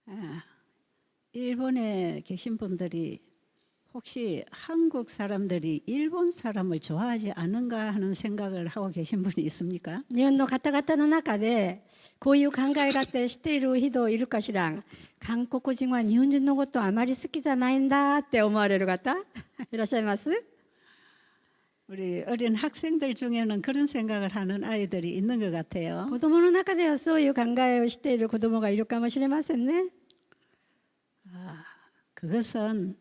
아, 일본에 계신 분들이 혹시 한국 사람들이 일본 사람을 좋아하지 않은가 하는 생각을 하고 계신 분이 있습니까? 日本の方々の中でこういう考え方をしている人いるかしら。韓国人は日本人のことをあまり好きじゃないんだって思われる方いらっしゃいます？ 우리 어린 학생들 중에는 그런 생각을 하는 아이들이 있는 것 같아요. 子供の中ではそういう考えをしている子供がいるかもしれませんね。 그것은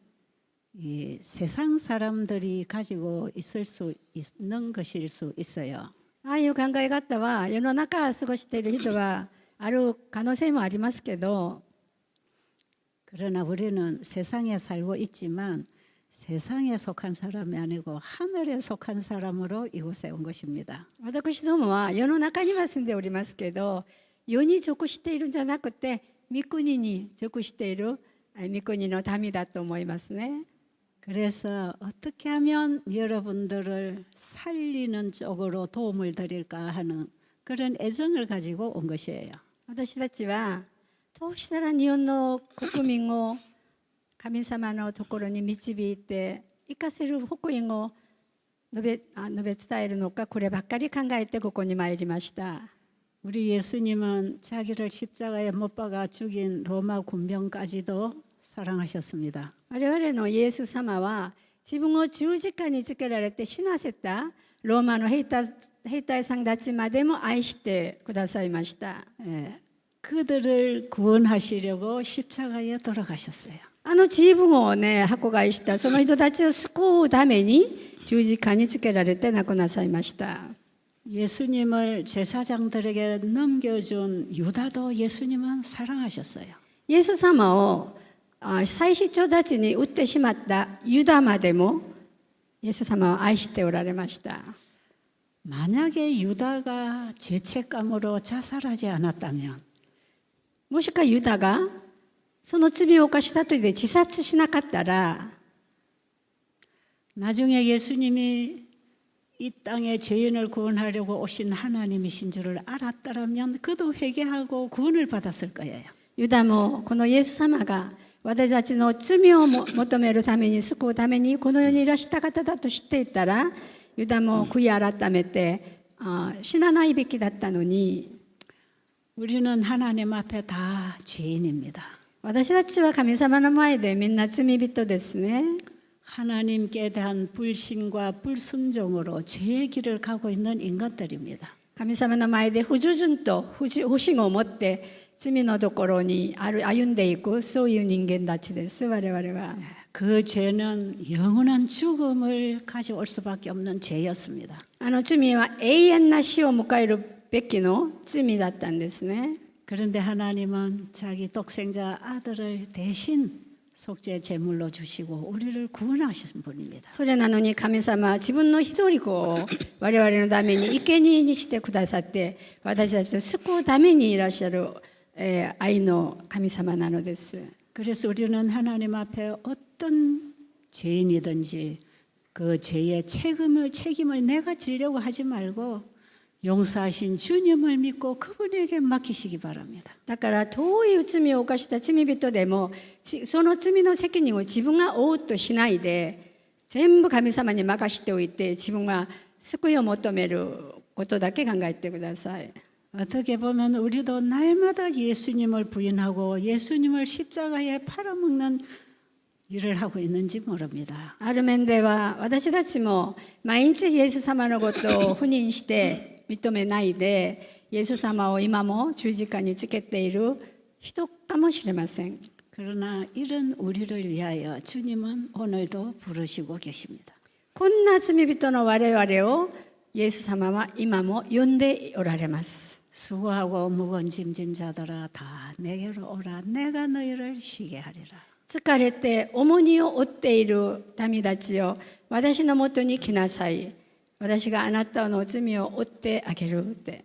이 세상 사람들이 가지고 있을 수 있는 것일 수 있어요. ああいう考え方は世の中を過ごしている人はある可能性もありますけど、 그러나 우리는 세상에 살고 있지만 세상에 속한 사람이 아니고 하늘에 속한 사람으로 이곳에 온 것입니다. 私どもは世の中には住んでおりますけど、世に属しているんじゃなくて御国に属している御国の民だと思いますね。 그래서 어떻게 하면 여러분들을 살리는 쪽으로 도움을 드릴까 하는 그런 애정을 가지고 온 것이에요. 私たちはどうしたら日本の国民を神様のところに導いて生かせる福音を述べ伝えるのか、こればっかり考えてここに参りました。 우리 예수님은 자기를 십자가에 못 박아 죽인 로마 군병까지도 사랑하셨습니다. 我々のイエス様は自分を十字架につけられて死なせたローマの兵隊さんたちまでも愛してくださいました。 예, 그들을 구원하시려고 십자가에 돌아가셨어요. 自分をね、迫害したその人たちを救うために十字架につけられて亡くなさいました。 예수님을 제사장들에게 넘겨준 유다도 예수님은 사랑하셨어요. イエス様を祭司長たちに売ってしまったユダまでもイエス様を愛しておられました。 만약에 유다가 죄책감으로 자살하지 않았다면 もしかユダがその罪を犯したと言って自殺しなかったら、 나중에 예수님이 이 땅에 죄인을 구원하려고 오신 하나님이신 줄을 알았더라면 그도 회개하고 구원을 받았을 거예요. ユダもこのイエス様が私たちの罪を求めるために、救うためにこの世にいらした方だと知っていたら、ユダも悔い改めて死なないべきだったのに、 우리는 하나님 앞에 다 죄인입니다. 私たちは神様の前でみんな罪人ですね。 하나님께 대한 불신과 불순종으로 죄의 길을 가고 있는 인간들입니다. 神様の前で不従順と不信を持って罪のところに歩んでいく、そういう人間たちです、我々は。 그 죄는 영원한 죽음을 가져올 수밖에 없는 죄였습니다. 罪は永遠な死を迎えるべきの罪だったんですね。 그런데 하나님은 자기 독생자 아들을 대신 속죄 제물로 주시고 우리를 구원하신 분입니다. それなのに神様は自分の一人子を我々のために生贄にしてくださって、私たちを救うためにいらっしゃる、愛の神様なのです。 그래서 우리는 하나님 앞에 어떤 죄인이든지 그 죄의 책임을 내가 지려고 하지 말고 용서하신 주님을 믿고 그분에게 맡기시기 바랍니다. だからどういう罪を犯した罪人でもその罪の責任を自分が負うとしないで、全部神様に任しておいて自分が救いを求めることだけ考えてください。 어떻게 보면 우리도 날마다 예수님을 부인하고 예수님을 십자가에 팔아먹는 일을 하고 있는지 모릅니다. ある面では私たちも毎日イエス様のことを不認して認めないで、イエス様を今も十字架につけている人かもしれません。 그러나 이런 우리를 위하여 주님은 오늘도 부르시고 계십니다. こんな罪人の我々をイエス様は今も呼んでおられます。 수고하고 무거운 짐진 자들아 다 내게로 오라 내가 너희를 쉬게 하리라. 疲れて重荷を負っている民たちよ、私のもとに来なさい。私があなたの罪を負ってあげるって。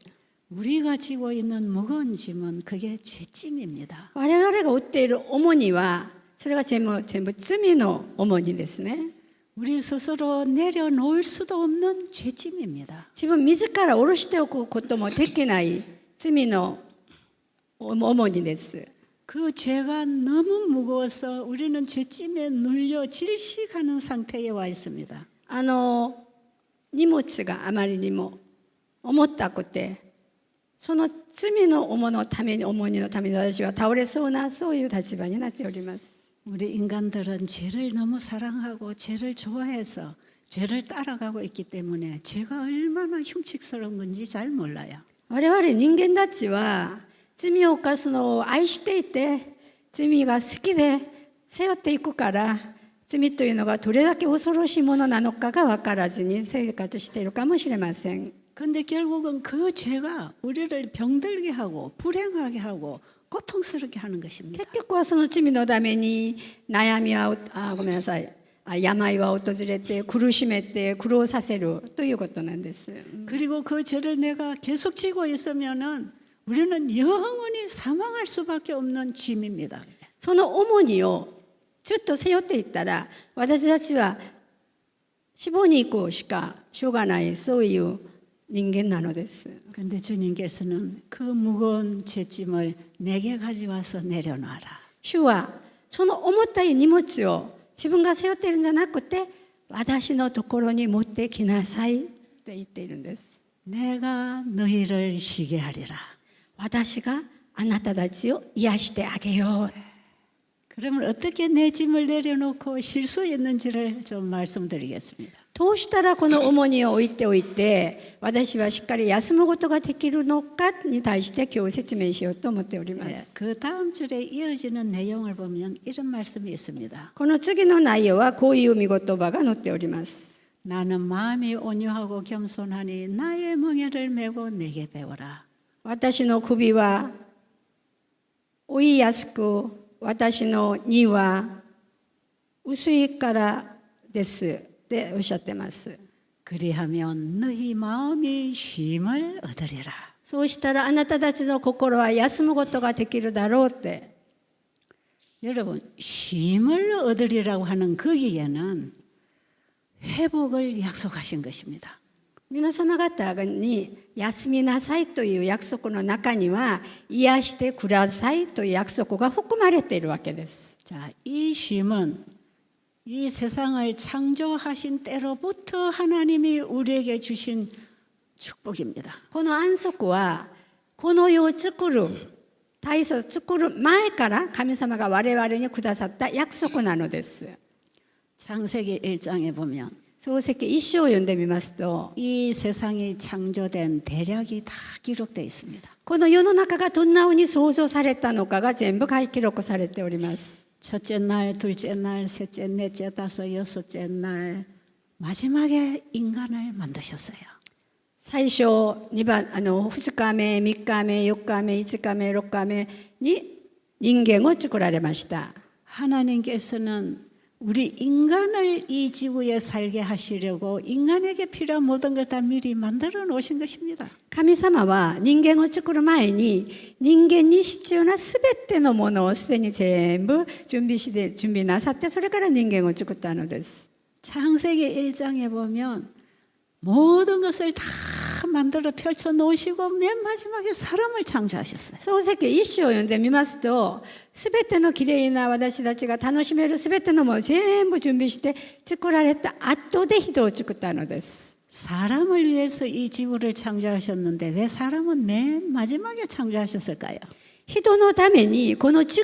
우리가 지고 있는 무거운 짐은 그게 죄짐입니다. 我々が負っている重荷はそれが全部罪の重荷ですね。 우리 스스로 내려놓을 수도 없는 죄짐입니다. 自分自ら下ろしておくこともできない罪の重荷です。그 죄가 너무 무거워서 우리는 죄짐에 눌려 질식하는 상태에 와 있습니다. 荷物があまりにも重たくて、その罪の重のために、重荷のために私は倒れそうな、そういう立場になっております。 우리 인간들은 죄를 너무 사랑하고 죄를 좋아해서 죄를 따라가고 있기 때문에 죄가 얼마나 흉측스러운 건지 잘 몰라요. 我々人間たちは罪を犯すのを愛していて、罪が好きで背負っていくから、罪というのがどれだけ恐ろしいものなのかが分からずに生活しているかもしれません。 근데 결국은 그 죄가 우리를 병들게 하고 불행하게 하고 고통스럽게 하는 것입니다. 結局はその罪のために悩みはごめんなさい、病は訪れて苦しめて苦労させるということなんです。 그리고 그 죄를 내가 계속 지고 있으면은 우리는 영원히 사망할 수밖에 없는 짐입니다. その重荷をずっと背負っていったら、私たちは死亡に行くしかしょうがない、そういう人間なのです。 근데 주님께서는 그 무거운 죄짐을 내게 가져와서 내려놔라. 主はその重たい荷物を自分が背負っているんじゃなくて、私のところに持ってきなさいって言っているんです。 내가 너희를 쉬게 하리라. 私があなたたちを癒してあげよう。 그러면 어떻게 내 짐을 내려놓고 쉴 수 있는지를 좀 말씀드리겠습니다. どうしたらこの重荷を置いておいて、私はしっかり休むことができるのかに対して今日説明しようと思っておりま 네, す。 그 다음 절에 이어지는 내용을 보면 이런 말씀이 있습니다. この次の内容はこういう見言葉が載っております。 나는 마음이 온유하고 겸손하니 나의 멍에를 메고 내게 배워라. 私の首は追いやすく、私の荷は薄いからですっておっしゃってます。 그리하면 너희 마음이 쉼을 얻으리라. そうしたらあなたたちの心は休むことができるだろうって。 여러분, 쉼을 얻으리라고 하는 거기에는 회복을 약속하신 것입니다. 皆様方に休みなさいという約束の中には、癒してくださいという約束が含まれているわけです。 자, 이 쉼은 이 세상을 창조하신 때로부터 하나님이 우리에게 주신 축복입니다. この安息はこの世を作る、大地を作る前から神様が我々にくださった約束なのです。 창세기 1장에 보면 創世記一章を読んでみますと、 이 세상이 창조된 대략이 다 기록되어 있습니다. この世の中がどんなふうに創造されたのかが全部記録されております。 첫째 날, 둘째 날, 셋째, 넷째, 다섯, 여섯째 날 마지막에 인간을 만드셨어요. 最初2日目、3日目、4日目、5日目、6日目に人間を作られました。 하나님께서는 우리 인간을 이 지구에 살게 하시려고 인간에게 필요한 모든 걸 다 미리 만들어 놓으신 것입니다. 神様は人間を作る前に人間に必要なすべてのものをすでに全部準備なさって、それから人間を作ったのです。 창세기 1장에 보면 모든 것을 다 만들어 펼쳐 놓으시고 맨 마지막에 사람을 창조하셨어요. 創世記一章を読んでみますと、すべてのきれいな私たちが楽しめるすべてのものを全部準備して作られた後で人を作ったのです。 사람을 위해서 이 지구를 창조하셨는데 왜 사람은 맨 마지막에 창조하셨을까요? 人のためにこの地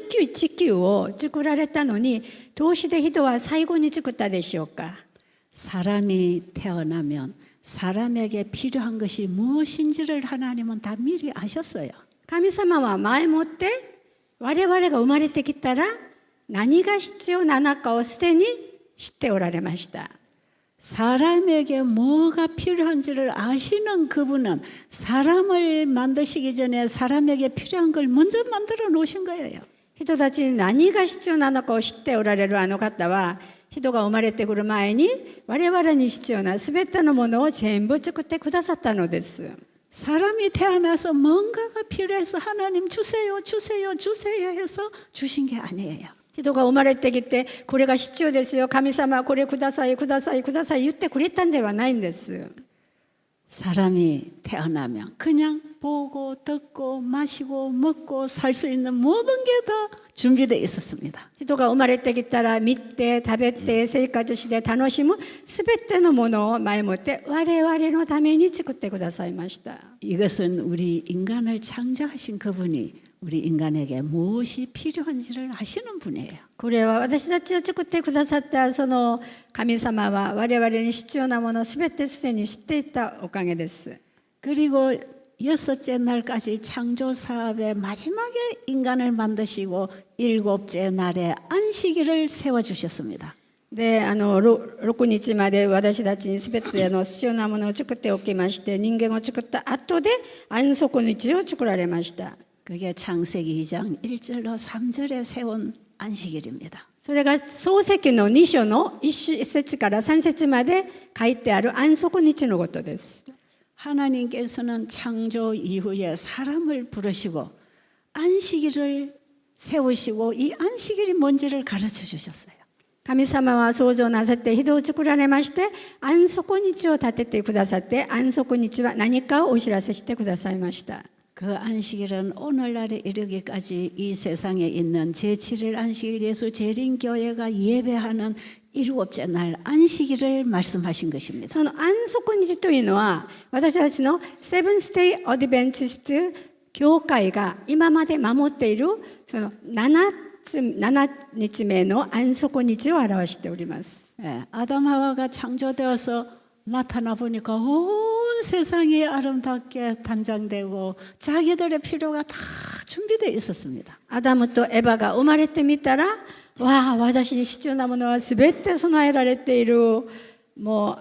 球を作られたのに、どうして人は最後に作ったでしょうか。 사람이 태어나면 사람에게 필요한 것이 무엇인지를 하나님은 다 미리 아셨어요. 神様は前もって我々が生まれてきたら何が必要なのかをすでに知っておられました。 사람에게 뭐가 필요한지를 아시는 그분은 사람을 만드시기 전에 사람에게 필요한 걸 먼저 만들어 놓으신 거예요. 人たちに何が必要なのかを知っておられるあの方は、人が生まれてくる前に我々に必要なすべてのものを全部作ってくださったのです。 사람이 태어나서 뭔가가 필요해서 하나님 주세요, 주세요, 주세요 해서 주신 게 아니에요. 人が生まれてきて、これが必要ですよ、神様これくださいくださいください言ってくれたんではないんです。 사람이 태어나면 그냥 보고 듣고 마시고 먹고 살 수 있는 모든 게 다 준비되어 있었습니다. 人が生まれてきたら見て食べて生活して楽しむすべてのものを前もって我々のために作ってくださいました。 이것은 우리 인간을 창조하신 그분이 우리 인간에게 무엇이 필요한지를 아시는 분이에요. これは私たちを作ってくださったその神様は我々に必要なものすべてすでに知っていたおかげです。 그리고 여섯째 날까지 창조 사업의 마지막에 인간을 만드시고 일곱째 날에 안식일을 세워 주셨습니다. で6日まで私たちにすべての必要なものを作っておきまして人間を作った後で安息日を作られました。 그게 창세기 2장 1절로 3절에 세운 안식일입니다. それが創世記の2章の1節から3節まで書いてある安息日のことです。 하나님께서는 창조 이후에 사람을 부르시고 안식일을 세우시고 이 안식일이 뭔지를 가르쳐 주셨어요. 神様は創造なさって人を作られまして安息日を立ててくださって安息日は何かをお知らせしてくださいました。 그 안식일은 오늘날에 이르기까지 이 세상에 있는 제7일 안식일 예수 재림교회가 예배하는 일곱째 날 안식일을 말씀하신 것입니다. その安息日というのは私たちのセブンスデイ・アドベンチスト教会が今まで守っているその7日目の安息日を表しております。 예, 아담 하와가 창조되어서 나타나 보니까 온 세상이 아름답게 단장되고 자기들의 필요가 다 준비되어 있었습니다. アダムとエバが生まれてみたらわあ私に必要なものはすべて備えられているも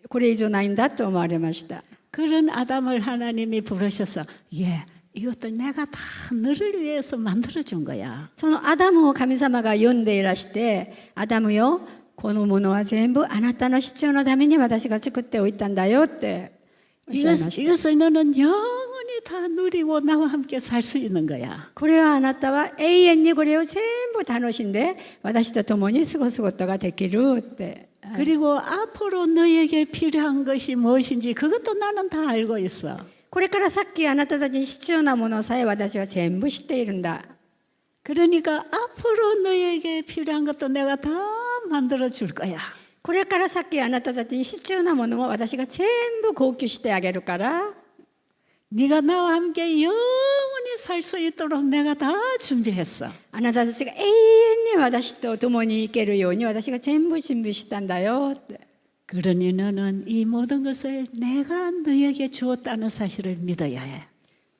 うこれ以上ないんだと思われました。 그런 아담을 하나님이 부르셔서 예, 이것도 내가 다 너를 위해서 만들어준 거야. そのアダムを神様が呼んでいらしてアダムよこのものは全部あなたの必要のために私が作っておいたんだよっておっしゃいました。 이것을 너는 영원히 다 누리고 나와 함께 살 수 있는 거야. これはあなたは永遠にこれを全部楽しんで私と共に過ごすことができるって。 그리고 앞으로 너에게 필요한 것이 무엇인지 그것도 나는 다 알고 있어. これからさっきあなたたちに必要なものさえ私は全部知っているんだ。 그러니까 앞으로 너에게 필요한 것도 내가 다 만들어 줄 거야. これからさっきあなたたちに必要なものを私が全部供給してあげるから 네가 나와 함께 영원히 살 수 있도록 내가 다 준비했어. あなたたちが永遠に私と共に生けるように私が全部準備したんだよって。 그러니 너는 이 모든 것을 내가 너에게 주었다는 사실을 믿어야 해.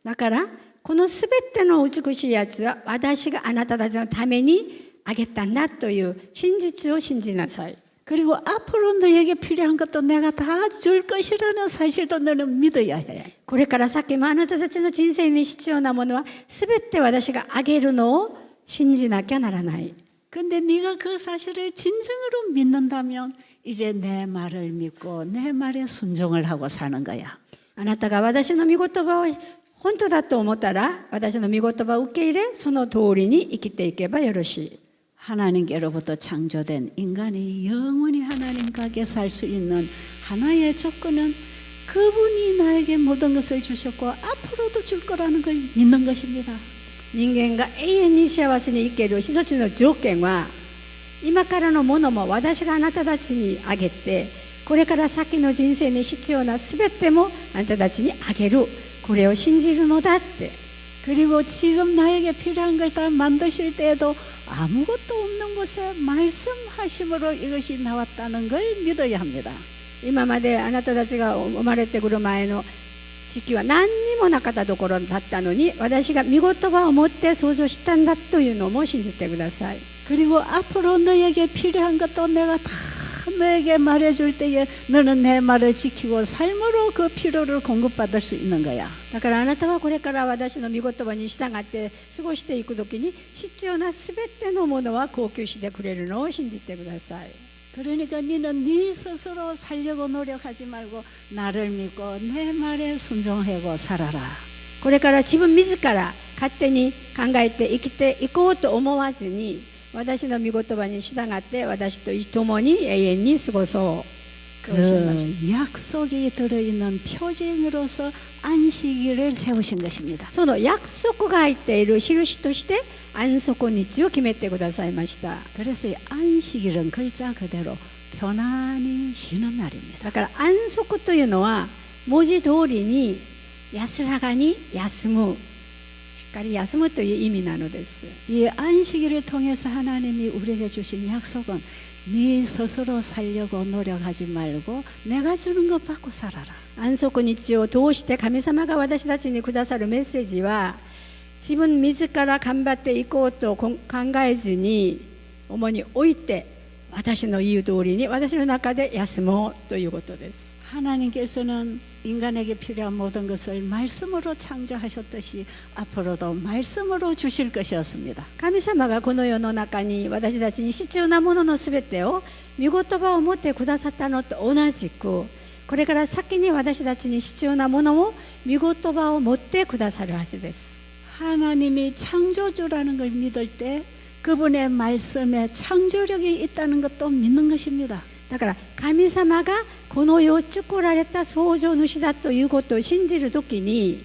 だからこのすべての美しいやつは私があなたたちのためにあげたんだという真実を信じなさい。 그리고 앞으로 너에게 필요한 것도 내가 다 줄 것이라는 사실도 너는 믿어야 해. これから先もあなたたちの人生に必要なものはすべて私があげるのを信じなきゃならない。 근데 네가 그 사실을 진정으로 믿는다면 이제 내 말을 믿고 내 말에 순종을 하고 사는 거야. あなたが私の御言葉を本当だと思ったら私の御言葉を受け入れその通りに生きていけばよろしい。 하나님께로부터 창조된 인간이 영원히 하나님께 살 수 있는 하나의 조건은 그분이 나에게 모든 것을 주셨고 앞으로도 줄 거라는 걸 믿는 것입니다. 人間が永遠に幸せに生きる一つの条件は今からのものも私があなたたちにあげてこれから先の人生に必要なすべてもあなたたちにあげるこれを信じるのだって。 그리고 지금 나에게 필요한 걸 다 만드실 때에도 아무것도 없는 곳에 말씀하심으로 이것이 나왔다는 걸 믿어야 합니다. 今まであなたたちが生まれてくる前の時期は何にもなかったところだったのに私が御言葉を持って創造したんだというのも信じてください。 그리고 앞으로 너에게 필요한 것도 내가 다 너에게 말해줄 때에 너는 내 말을 지키고 삶으로 그 필요를 공급받을 수 있는 거야. だからあなたはこれから私の御言葉に従って過ごしていくときに必要なすべてのものは供給してくれるのを信じてください。 그러니까 너는 네 스스로 살려고 노력하지 말고 나를 믿고 내 말에 순종하고 살아라. これから自分自ら勝手に考えて生きていこうと思わずに私の御言葉に従って私と共に永遠に過ごそう。그 약속이 들어있는 표징으로서 안식일을 세우신 것입니다. その約束が入っている印として安息日を決めてくださいました。 그래서 이 안식일은 글자 그대로 편안히 쉬는 날입니다. だから安息というのは文字通りに安らかに休む、しっかり休むという意味なのです。 이 안식일을 통해서 하나님이 우리에게 주신 약속은 네 스스로 살려고 노력하지 말고 내가 주는 것 받고 살아라. 安息日を通して神様が私たちにくださるメッセージは、自分自ら頑張っていこうと考えずに主に置いて、私の言う通りに私の中で休もうということです。 하나님께서는 인간에게 필요한 모든 것을 말씀으로 창조하셨듯이 앞으로도 말씀으로 주실 것이었습니다. 神様がこの世の中に私たちに必要なもののすべてを御言葉を持ってくださったのと同じく、これから先に私たちに必要なものを御言葉を持ってくださるはずです。 하나님이 창조주라는 걸 믿을 때 그분의 말씀에 창조력이 있다는 것도 믿는 것입니다. だから神様がこの世を作られた創造主だということを信じるときに、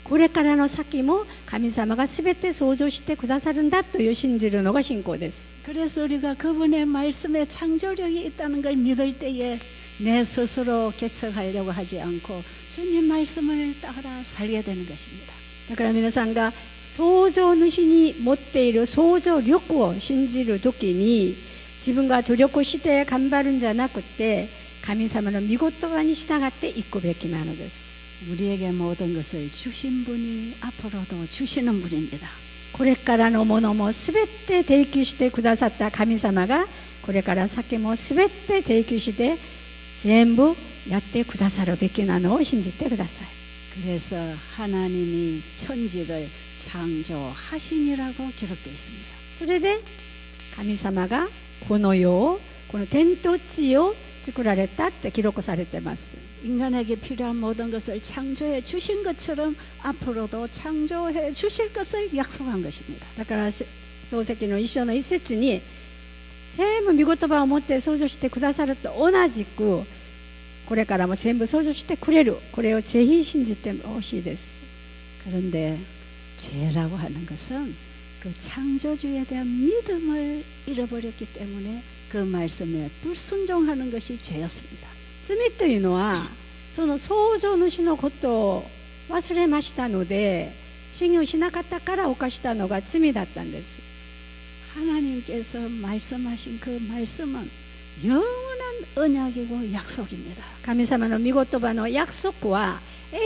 これからの先も神様がすべて創造してくださるんだという信じるのが信仰です。 그래서 우리가 그분의 말씀에 창조력이 있다는 걸 믿을 때에 내 스스로 개척하려고 하지 않고 주님 말씀을 따라 살게 되는 것입니다. だから皆さんが創造主に持っている創造力を信じるときに、自分が努力して頑張るんじゃなくて、神様の御言葉に従っていくべきなのです。 우리에게 모든 것을 주신 분이 앞으로도 주시는 분입니다. これからのものもすべて提供してくださった神様が、これから先もすべて提供して全部やってくださるべきなのを信じてください。 그래서 하나님이 천지를 창조하시니라고 기록되어 있습니다. それで神様がこの世を、この天と地を作られたって記録されています。 인간에게 필요한 모든 것을 창조해 주신 것처럼 앞으로도 창조해 주실 것을 약속한 것입니다. だから漱石の一章の一節に、全部御言葉を持って創造してくださると同じく、これからも全部創造してくれる、これをぜひ信じてほしいです。 그런데 죄라고 하는 것은 그 창조주에 대한 믿음을 잃어버렸기 때문에 그 말씀에 불순종하는 것이 죄였습니다. 罪というのは、その創造主のことを忘れましたので、信用しなかったから犯したのが罪だったんです。 하나님께서 말씀하신 그 말씀은 영원한 언약이고 약속입니다. 神様の御言葉の約束は永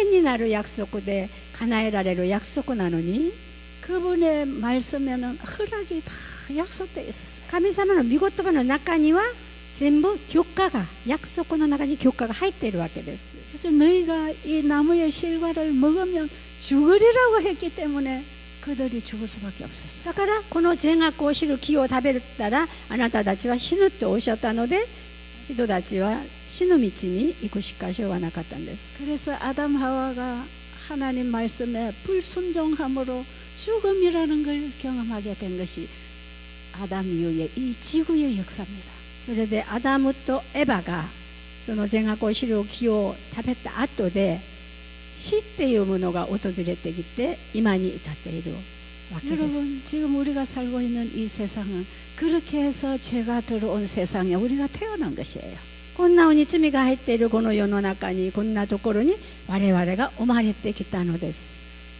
遠になる約束で叶えられる約束なのに、 그분의 말씀에는 허락이 다 약속되어 있었어요. 神様の御言葉の中には全部許可が、約束の中に許可が入っているわけです。 그래서 너희가 이 나무의 실과를 먹으면 죽으리라고 했기 때문에 그들이 죽을 수밖에 없었어요. だからこの善悪を知る木を食べたらあなたたちは死ぬとおっしゃったので、人たちは死ぬ道に行くしかしょうがなかったんです。 그래서 아담 하와가 하나님 말씀에 불순종함으로 죽음이라는 걸 경험하게 된 것이 아담 이후의 이 지구의 역사입니다. それでアダムとエバがその善悪を知る木を食べた後で、死っていうものが訪れてきて今に至っているわけです。 여러분 지금 우리가 살고 있는 이 세상은 그렇게 해서 죄가 들어온 세상에 우리가 태어난 것이에요. こんなふうに罪が入っているこの世の中に、こんなところに我々が生まれてきたのです。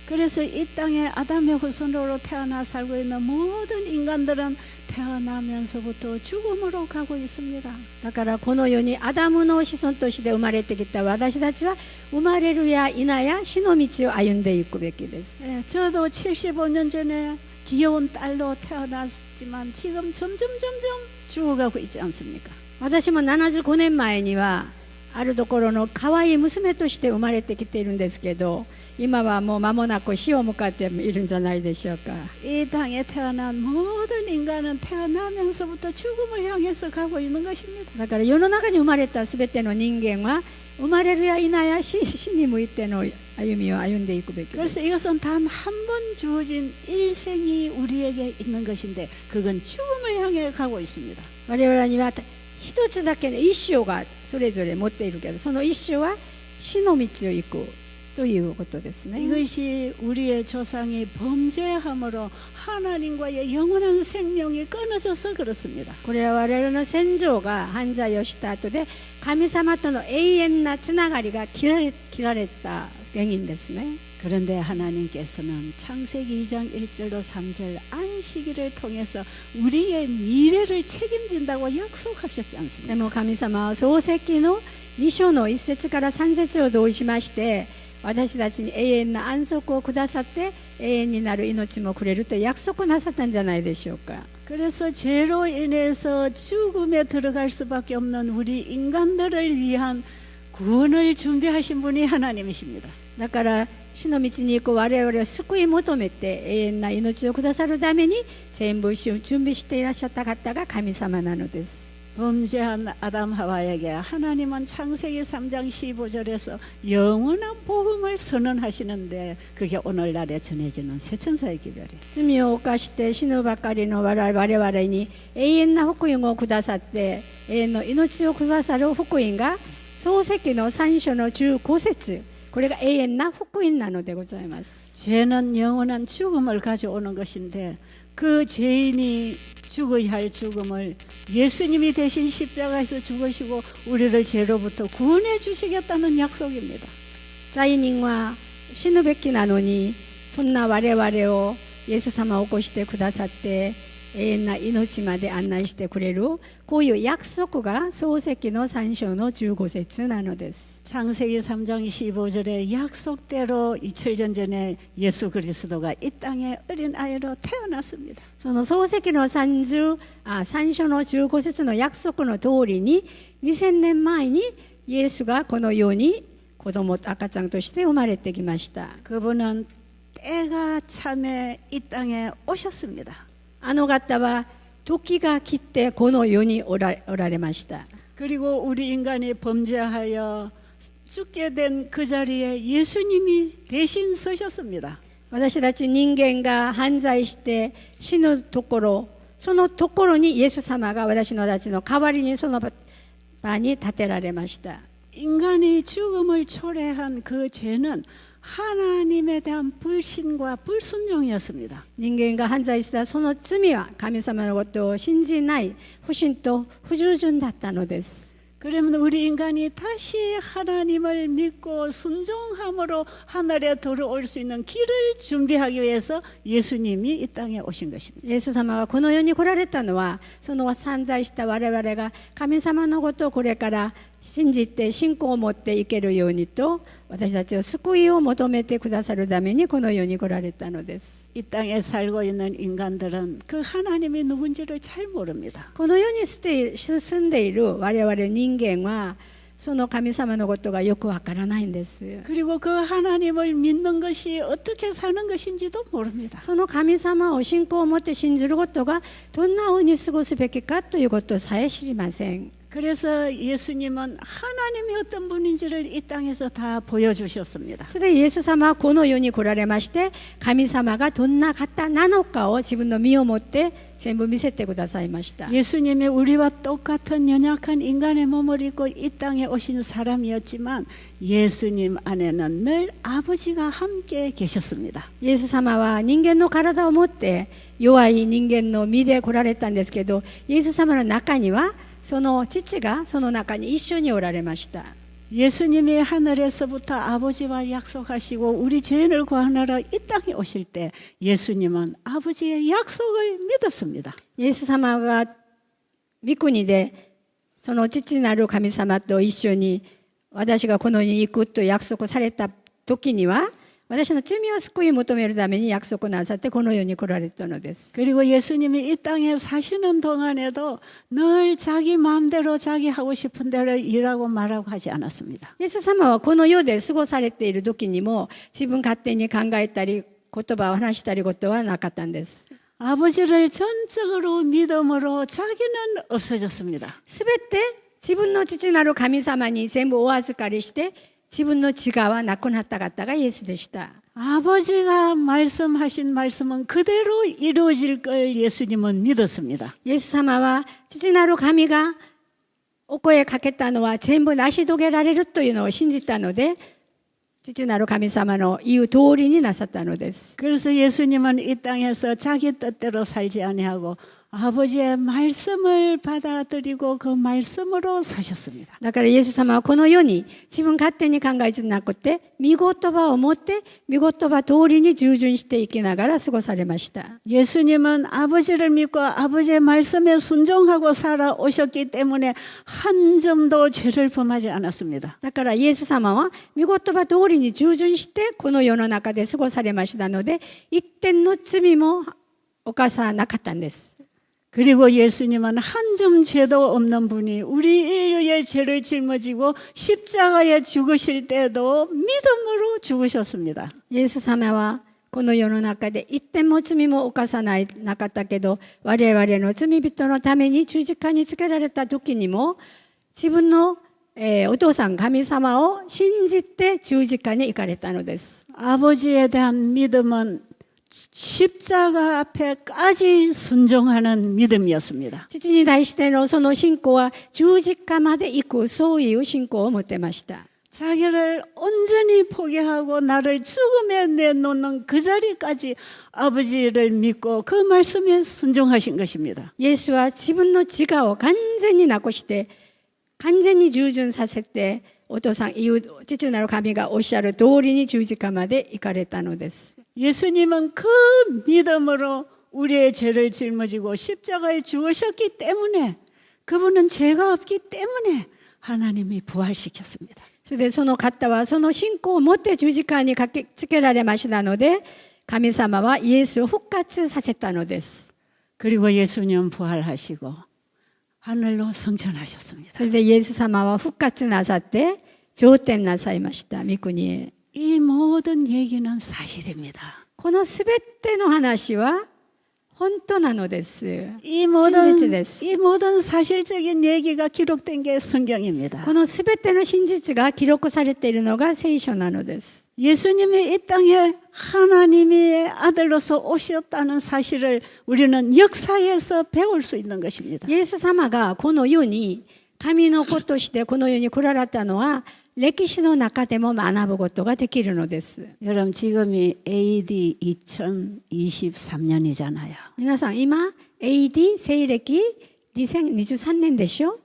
그래서 이 땅에 아담의 후손으로 태어나 살고 있는 모든 인간들은 태어나면서부터 죽음으로 가고 있습니다. だからこの世にアダムの子孫として生まれてきた私たちは、生まれるや否や死の道を歩んでいくべきです。 저도 75년 전에 귀여운 딸로 태어났지만 지금 점점 죽어가고 있지 않습니까? 私も75年前にはあるところの可愛い娘として生まれてきているんですけど、今はもう間もなく死を迎えているんじゃないでしょうか。 이 땅에 태어난 모든 인간은 태어나면서부터 죽음을 향해서 가고 있는 것입니다. だから世の中に生まれたすべての人間は、生まれるや否や死に向いての歩みを歩んでいくべきです。 그래서 이것은 단 한 번 주어진 일생이 우리에게 있는 것인데 그건 죽음을 향해 가고 있습니다. 我々には一つだけの一生がそれぞれ持っているけど、その一生は死の道を行くということですね。 이것이 우리의 조상이 범죄함으로 하나님과의 영원한 생명이 끊어져서 그렇습니다. これは我々の先祖が犯罪をした後で神様との永遠なつながりが切られた原因ですね。 그런데 하나님께서는 창세기 2장 1절로 3절 안식일을 통해서 우리의 미래를 책임진다고 약속하셨지 않습니까? でも神様は創世記の2章の1節から3節を同意しまして、私たちに永遠な安息をくださって永遠になる命もくれると約束なさったんじゃないでしょうか。 그래서 죄로 인해서 죽음에 들어갈 수밖에 없는 우리 인간들을 위한 구원을 준비하신 분이 하나님이십니다. だから死の道に行く我々を救い求めて永遠な命をくださるために全部準備していらっしゃった方が神様なのです。 범죄한 아담 하와에게 하나님은 창세기 3장 15절에서 영원한 복음을 선언하시는데 그게 오늘날에 전해지는 새천사의 기별이에요. 罪を犯して死ぬばかりの我々に永遠な福音をくださって永遠の命をくださる福音が創世記の3章の15節、これが永遠な福音なのでございます。 죄는 영원한 죽음을 가져오는 것인데 그 죄인이 죽어야 할 죽음을 예수님이 대신 십자가에서 죽으시고 우리를 죄로부터 구원해 주시겠다는 약속입니다. 罪人は死ぬべきなのに、そんな我々をイエス様を起こしてくださって永遠な命まで案内してくれる、こういう約束が創世記の3章の15節なのです。 창세기 3장 15절에 약속대로 2000년 전에 예수 그리스도가 이 땅에 어린 아이로 태어났습니다. その創世記の3章の15節の約束の通りに2000年前にイエスがこの世に子供と赤ちゃんとして生まれてきました。 그분은 때가 참에 이 땅에 오셨습니다. あの方は時が来てこの世におられました。 그리고 우리 인간이 범죄하여 죽게 된 그 자리에 예수님이 대신 서셨습니다. 私たち人間が犯罪して死ぬところ、そのところにイエス様が私たちの代わりにその場に立てられました。 인간이 죽음을 초래한 그 죄는 하나님에 대한 불신과 불순종이었습니다. 人間が犯罪したその罪は神様のことを信じない不信と不従順だったのです。 그러면 우리 인간이 다시 하나님을 믿고 순종함으로 하늘에 들어올 수 있는 길을 준비하기 위해서 예수님이 이 땅에 오신 것입니다. イエス様がこの世に来られたのは、その散罪した我々が神様のことをこれから信じて信仰を持っていけるようにと、私たちを救いを求めてくださるためにこの世に来られたのです。 이 땅에 살고 있는 인간들은 그 하나님이 누군지를 잘 모릅니다. この世に住んでいる我々人間はその神様のことがよくわからないんです。 그리고 그 하나님을 믿는 것이 어떻게 사는 것인지도 모릅니다. その神様を信仰を持って信じることがどんなふうに過ごすべきかということさえ知りません。 그래서 예수님은 하나님이 어떤 분인지를 이 땅에서 다 보여주셨습니다. それでイエス様はこの世に来られまして、神様がどんな方なのかを自分の身をもって全部見せてくださいました。 예수님이 우리와 똑같은 연약한 인간의 몸을 입고 이 땅에 오신 사람이었지만 예수님 안에는 늘 아버지가 함께 계셨습니다. イエス様は人間の体を持って弱い人間の身で来られたんですけど、イエス様の中にはその父がその中に一緒におられました。 예수님이 하늘에서부터 아버지와 약속하시고 우리 죄인을 구하느라 이 땅에 오실 때 예수님은 아버지의 약속을 믿었습니다. イエス様が御国でその父なる神様と一緒に私がこの世に行くと約束された時には、私の罪を救い求めるために約束なさってこの世に来られたのです。 그리고 예수님이 이 땅에 사시는 동안에도 늘 자기 마음대로 자기 하고 싶은 대로 일하고 말하고 하지 않았습니다. イエス様はこの世で過ごされている時にも自分勝手に考えたり言葉を話したりことはなかったんです。 아버지를 전적으로 믿음으로 자기는 없어졌습니다. すべて自分の父なる神様に全部お預かりして自分の自我はなくなった方がイエスでした。 아버지가 말씀하신 말씀은 그대로 이루어질 걸 예수님은 믿었습니다. イエス様は父なる神がお声かけたのは全部成し遂げられるというのを信じたので、父なる神様の言う通りになさったのです。 그래서 예수님은 이 땅에서 자기 뜻대로 살지 아니하고 아버지의 말씀을 받아들이고 그 말씀으로 사셨습니다. だからイエス様はこの世に自分勝手に考えじゃなくて、御言葉を持って御言葉通りに従順していきながら過ごされました。 예수님은 아버지를 믿고 아버지의 말씀에 순종하고 살아오셨기 때문에 한 점도 죄를 범하지 않았습니다. だからイエス様は御言葉通りに従順してこの世の中で過ごされましたので、一点の罪も犯さなかったんです。 그리고 예수님은 한 점 죄도 없는 분이 우리 인류의 죄를 짊어지고 십자가에 죽으실 때도 믿음으로 죽으셨습니다. イエス様はこの世の中で一点も罪も犯さなかったけど、我々の罪人のために十字架につけられた時にも自分の、お父さん神様を信じて十字架に行かれたのです。 아버지에 대한 믿음은 십자가 앞에까지 순종하는 믿음이었습니다. 父に対してのその信仰は十字架まで行く、そういう信仰を持ってました。 자기를 온전히 포기하고 나를 죽음에 내놓는 그 자리까지 아버지를 믿고 그 말씀에 순종하신 것입니다. イエスは自分の自我を完全になくして完全に従順させて、お父さん父なる神がおっしゃる通りに十字架まで行かれたのです。 예수님은 그 믿음으로 우리의 죄를 짊어지고 십자가에 죽으셨기 때문에 그분은 죄가 없기 때문에 하나님이 부활시켰습니다. それでその方はその信仰を持って十字架に駆けつけられましたので、神様はイエスを復活させたのです。 그리고 예수님은 부활하시고 하늘로 승천하셨습니다. それでイエス様は復活なさって昇天なさいました、御国へ。 이 모든 얘기는 사실입니다. このすべての話は本当なのです。 이 真実です。 모든 사실적인 얘기가 기록된 게 성경입니다. このすべての真実が記録されているのが聖書なのです。 예수님이 이 땅에 하나님의 아들로서 오셨다는 사실을 우리는 역사에서 배울 수 있는 것입니다. イエス様がこの世に神の子としてこの世に来られたのは歴史の中でも学ぶことができるのです。 여러분 지금이 AD 2023년이잖아요. 皆さん今 AD 西暦2023年でしょ。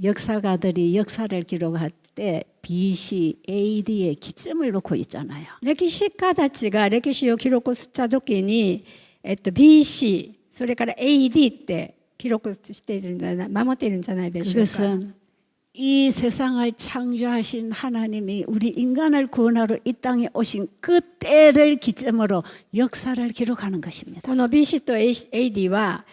역사가들이 역사를 기록할 때 BC, AD의 기점을 놓고 있잖아요. 歴史家たちが歴史を記録した時に、BC それから AD って記録しているんじゃない、守っているんじゃないでしょうか。 그것은 이 세상을 창조하신 하나님이 우리 인간을 구원하러 이 땅에 오신 그 때를 기점으로 역사를 기록하는 것입니다. この BC と AD は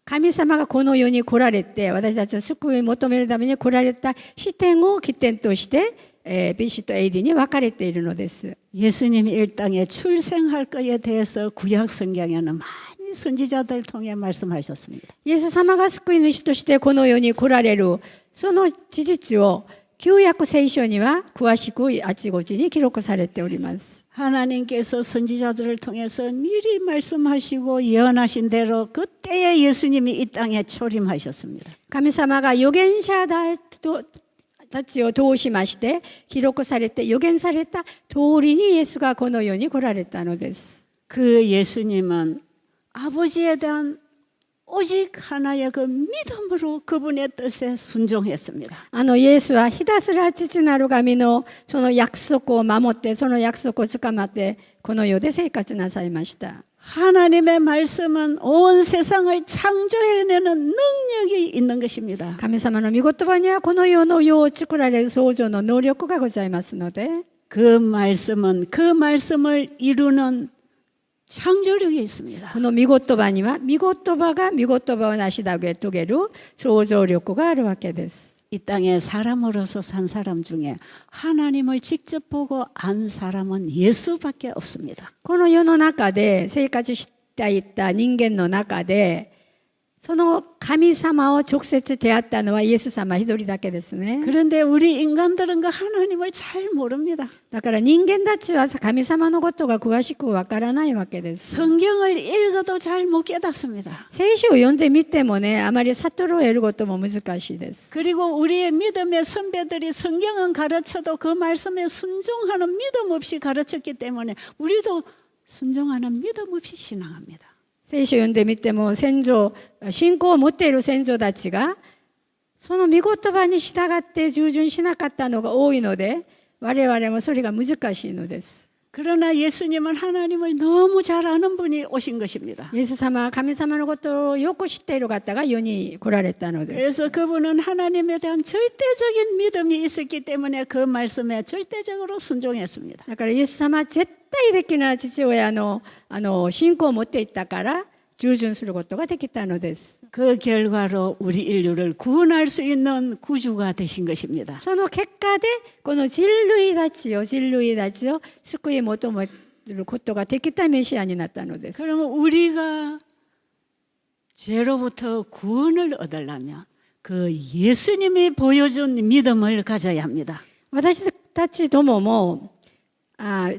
神様がこの世に来られて私たちを救いを求めるために来られた視点を起点として、BC と AD に分かれているのです。 예수님이 이 땅에 출생할 것에 대해서 구약 성경에는 많이 선지자들 통해 말씀하셨습니다. イエス様が救い主としてこの世に来られるその事実を旧約聖書には詳しくあちこちに記録されております。 하나님께서 선지자들을 통해서 미리 말씀하시고 예언하신 대로 그때에 예수님이 이 땅에 초림하셨습니다. 神様が預言者たちを通しまして記録されて預言された通りにイエスがこの世に来られたのです。 그 예수님은 아버지에 대한 오직 하나의 그 믿음으로 그분의 뜻에 순종했습니다. イエスはひたすら父なる神のその約束を守ってその約束をつかまってこの世で生活なさいました。 하나님의 말씀은 온 세상을 창조해내는 능력이 있는 것입니다. 神様の御言葉にはこの世の世を作られる創造の能力がございますので、 그 말씀은 그 말씀을 이루는 창조력이 있습니다. この御言葉には御言葉が御言葉を成し遂げる創造力があるわけです。 이 땅에 사람으로서 산 사람 중에 하나님을 직접 보고 안 사람은 예수밖에 없습니다. この世の中で生活していった人間の中でその神様を直接出会ったのはイエス様一人だけですね。 그런데 우리 인간들은 그 하나님을 잘 모릅니다. だから人間たちは神様のことが詳しくわからないわけです。 성경을 읽어도 잘 못 깨닫습니다. 聖書を読んでみてもね、あまり悟りを得ることも難しいです。 그리고 우리의 믿음의 선배들이 성경은 가르쳐도 그 말씀에 순종하는 믿음 없이 가르쳤기 때문에 우리도 순종하는 믿음 없이 신앙합니다. 聖書を読んでみても信仰を持っている先祖たちがその御言葉に従って従順しなかったのが多いので、我々もそれが難しいのです。 그러나 예수님은 하나님을 너무 잘 아는 분이 오신 것입니다. イエス様は神様のことをよく知っている方が世に来られたのです。 그래서 그분은 하나님에 대한 절대적인 믿음이 있었기 때문에 그 말씀에 절대적으로 순종했습니다. だからイエス様は絶対的な父親の信仰を持っていったから従順することができたのです。 그 결과로 우리 인류를 구원할 수 있는 구주가 되신 것입니다. その結果でこの人類たちを救い求めることができたメシアになったのです。 그러면 우리가 죄로부터 구원을 얻으려면 그 예수님이 보여준 믿음을 가져야 합니다. 私たちどもも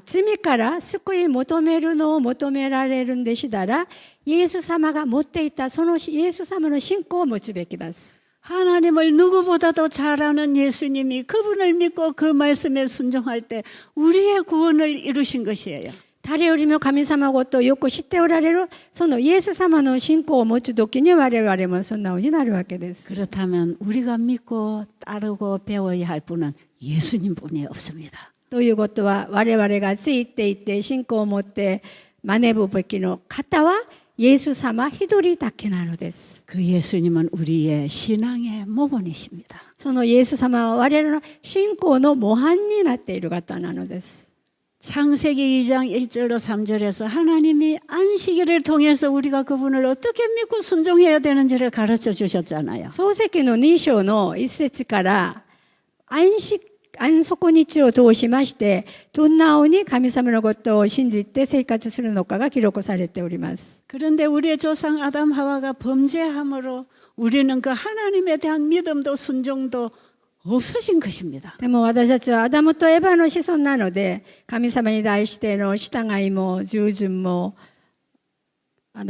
罪から救い求めるのを求められるんでしたら、イエス様が持っていたそのイエス様の信仰を持つべきです。 하나님을 누구보다도 잘 아는 예수님이 그분을 믿고 그 말씀에 순종할 때 우리의 구원을 이루신 것이에요. 誰よりも神様のことをよく知っておられるそのイエス様の信仰を持つときに我々もそんなようになるわけです。 그렇다면 우리가 믿고 따르고 배워야 할 분은 예수님뿐이 없습니다. ということは我々がついていって信仰を持って学ぶべきの方はイエス様一人だけなのです。 그 예수님은 우리의 신앙의 모본이십니다. そのイエス様は我々の信仰の模範になっている方なのです。 창세기 2장 1절로 3절에서 하나님이 안식일을 통해서 우리가 그분을 어떻게 믿고 순종해야 되는지를 가르쳐 주셨잖아요. 創世記の2章の1節から安息日を通しましてどんなように神様のことを信じて生活するのかが記録されております。 그런데 우리의 조상 아담 하와가 범죄함으로 우리는 그 하나님에 대한 믿음도 순종도 없어진 것입니다. でも私たちはアダムとエバの子孫なので神様に対しての従いも従順も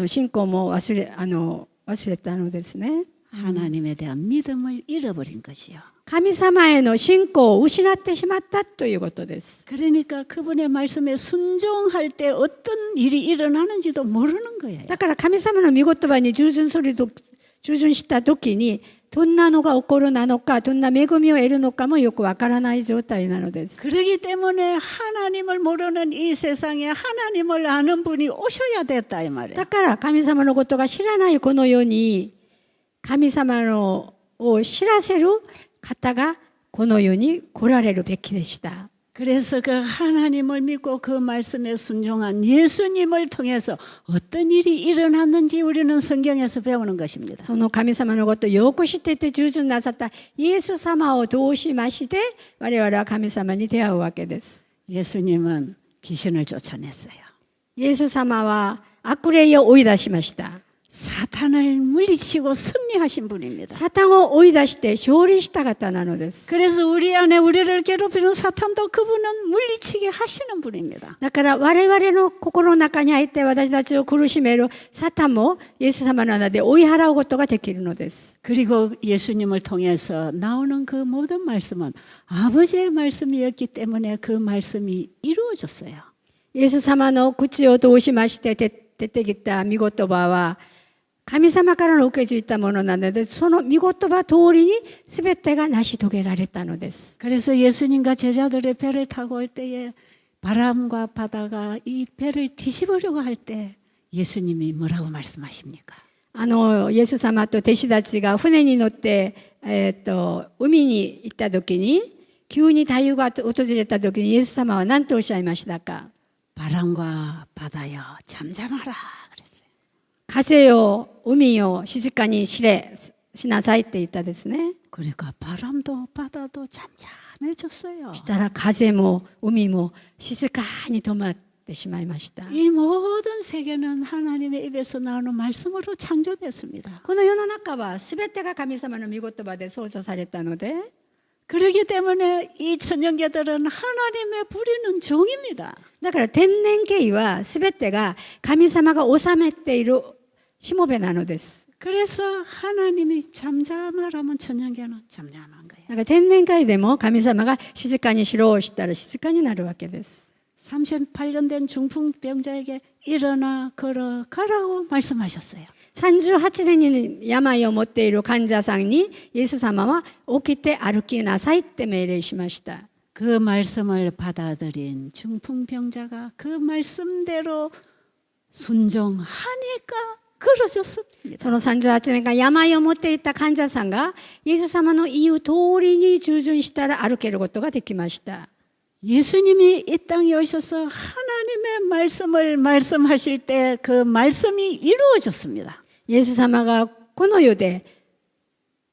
信仰も忘れたのですね。 하나님에 대한 믿음을 잃어버린 것이요. 神様への信仰を失ってしまったということです。 그러니까 그분의 말씀에 순종할 때 어떤 일이 일어나는지도 모르는 거예요. だから神様の御言葉に従順した時にどんなのが起こるのか、どんな恵みを得るのかもよくわからない状態なのです。 그러기 때문에 하나님을 모르는 이 세상에 하나님을 아는 분이 오셔야 됐다 이 말이에요. だから神様のことが知らないこの世に神様を知らせる方がこの世に来られるべきでした。 그래서 그 하나님을 믿고 그 말씀에 순종한 예수님을 통해서 어떤 일이 일어났는지 우리는 성경에서 배우는 것입니다. その神様のことをよく知っていて従順なさったイエス様を通しまして我々は神様に出会うわけです。 예수님은 귀신을 쫓아냈어요. イエス様は悪霊を追い出しました。 사탄을 물리치고 승리하신 분입니다. サタンを追い出して勝利した方なのです。 그래서 우리 안에 우리를 괴롭히는 사탄도 그분은 물리치게 하시는 분입니다. だから我々の心の中に入って私たちを苦しめるサタンもイエス様の名で追い払うことができるのです。 그리고 예수님을 통해서 나오는 그 모든 말씀은 아버지의 말씀이었기 때문에 그 말씀이 이루어졌어요. イエス様の口を通しまして出てきた御言葉は神様からの受け継いだものなのでその御言葉通りに全てが成し遂げられたのです。 그래서 예수님과 제자들의 배를 타고 올 때에 바람과 바다가 이 배를 뒤집으려고 할 때 예수님이 뭐라고 말씀하십니까? イエス様と弟子たちが船に乗って、海に行った時に急に太陽が訪れた時にイエス様は何とおっしゃいましたか？ 바람과 바다여 잠잠하라 그랬어요. 風よ海よ静かにしなさいって言ったですね。 그러니까 바람도 바다도 잠잠해졌어요. したら風も海も静かに止まっってしまいました。 이 모든 세계는 하나님의 입에서 나오는 말씀으로 창조됐습니다. この世の中は全てが神様の御言葉で創造されたので、 그렇기 때문에 이 천연계들은 하나님의 부리는 종입니다. だから天然界は全てが神様が治めているしもべなのです。 그래서 하나님이 잠잠하라면 천연계는 잠잠한 거예요. だから天然界でも神様が静かにしろをしたら静かになるわけです。 38년 된 중풍병자에게 일어나 걸어가라고 말씀하셨어요. 38年に病を持っている患者さんにイエス様は起きて歩きなさいって命令しました。 그 말씀을 받아들인 중풍병자가 그 말씀대로 순종하니까 걸어졌습니다. その38年間病を持っていた患者さんがイエス様の言う通りに従順したら歩けることができました。 예수님이 이 땅에 오셔서 하나님의 말씀을 말씀하실 때 그 말씀이 이루어졌습니다. イエス様がこの世で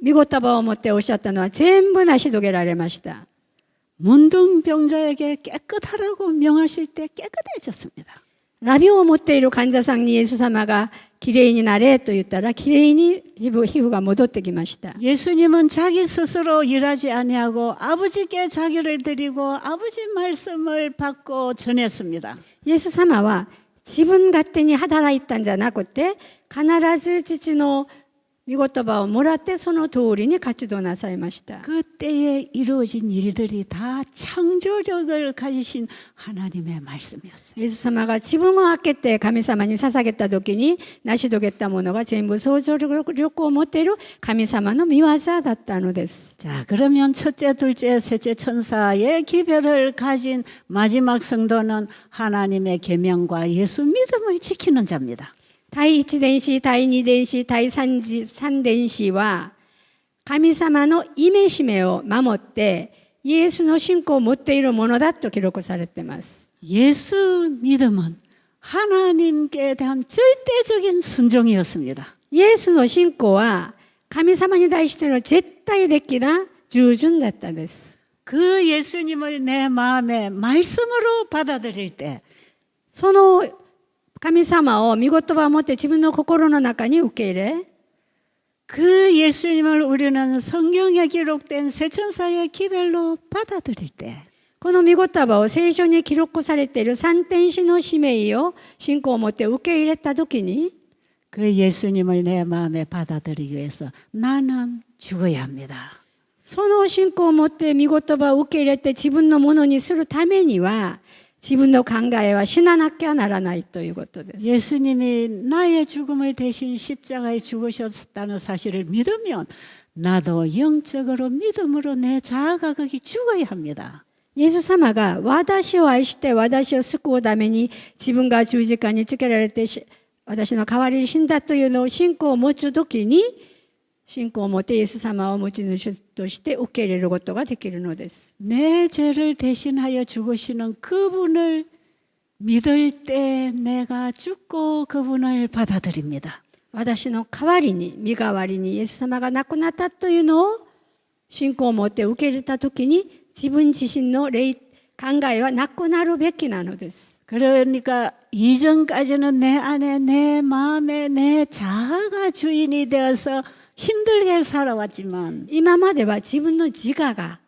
御言葉を持っておっしゃったのは全部成し遂げられました。 문둥병자에게 깨끗하라고 명하실 때 깨끗해졌습니다. ラビを持っている患者さんにイエス様がきれいになれと言ったらきれいに皮膚が戻ってきました。 예수님은 자기 스스로 일하지 아니하고 아버지께 자기를 드리고 아버지 말씀을 받고 전했습니다. イエス様は自分勝手に働いたんじゃなくて必ず父の御言葉をもらってその通りに活動なさいました。 그때에 이루어진 일들이 다 창조력을 가지신 하나님의 말씀이었어요. イエス様が自分を開けて神様に捧げた時に成し遂げたものが全部想像力を持っている神様の御業だったのです。 자, 그러면 첫째, 둘째, 셋째 천사의 기별을 가진 마지막 성도는 하나님의 계명과 예수 믿음을 지키는 자입니다. 第一伝子、第二伝子、第三伝子は神様の戒めを守ってイエスの信仰を持っているものだと記録されています。 예수 믿음은 하나님께 대한 절대적인 순종이었습니다. イエスの信仰は神様に対しての絶対的な従順だったんです。 그 예수님을 내 마음에 말씀으로 받아들일 때 その神様を御言葉を持って自分の心の中に受け入れ 그 예수님을 우리는 성경에 기록된 세 천사의 기별로 받아들일 때 この御言葉を聖書に記録されている三天使の使命を信仰を持って受け入れたときに 그 예수님을 내 마음에 받아들이기 위해서 나는 죽어야 합니다. その信仰を持って御言葉を受け入れて自分のものにするためには自分の考えは死ななきゃならないということです。 예수님이 나의 죽음을 대신 십자가에 죽으셨다는 사실을 믿으면 나도 영적으로 믿음으로 내 자아가 거기 죽어야 합니다. イエス様が私を愛して私を救うために自分が十字架につけられて私の代わりに死んだというのを信仰を持つときに信仰を持ってイエス様を持ち主として受け入れることができるのです。 내 죄를 대신하여 죽으시는 그분을 믿을 때 내가 죽고 그분을 받아들입니다. 私の代わりに身代わりにイエス様が亡くなったというのを信仰を持って受け入れたときに自分自身の考えはなくなるべきなのです。 그러니까 이전까지는 내 안에 내 마음에 내 자아가 주인이 되어서 힘들게 살아왔지만 今までは自分の自我が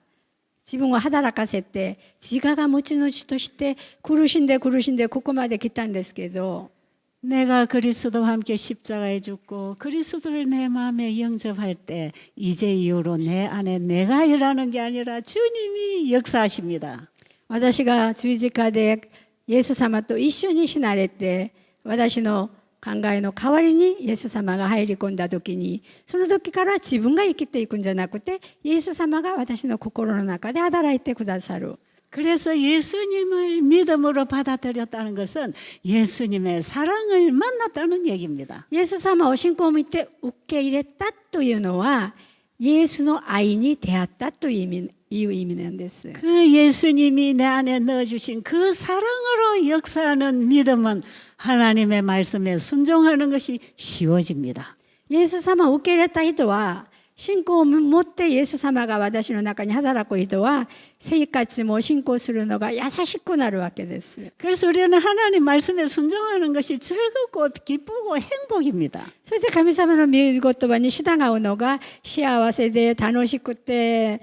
自分を働かせて自我が持ち主として苦しんでここまで来たんですけど 내가 그리스도와 함께 십자가에 죽고 그리스도를 내 마음에 영접할 때 이제 이후로 내 안에 내가 일하는 게 아니라 주님이 역사하십니다. 私が十字架でイエス様と一緒に死なれて私の考えの代わりにイエス様が入り込んだ時にその時から自分が生きていくんじゃなくてイエス様が私の心の中で働いてくださる。 그래서 예수님을 믿음으로 받아들였다는 것은 예수님의 사랑을 만났다는 얘기입니다. イエス様を信仰を見て受け入れたというのはイエスの愛に出会ったという意味なんです。 그 예수님이 내 안에 넣어주신 그 사랑으로 역사하는 믿음은 하나님의 말씀에 순종하는 것이 쉬워집니다. イエス様を受け入れた人は信仰を持ってイエス様が私の中に働く人は生活も信仰するのが優しくなるわけです。 그래서 우리는 하나님 말씀에 순종하는 것이 즐겁고 기쁘고 행복입니다. そして神様の御言葉に従うのが幸せで楽しくて、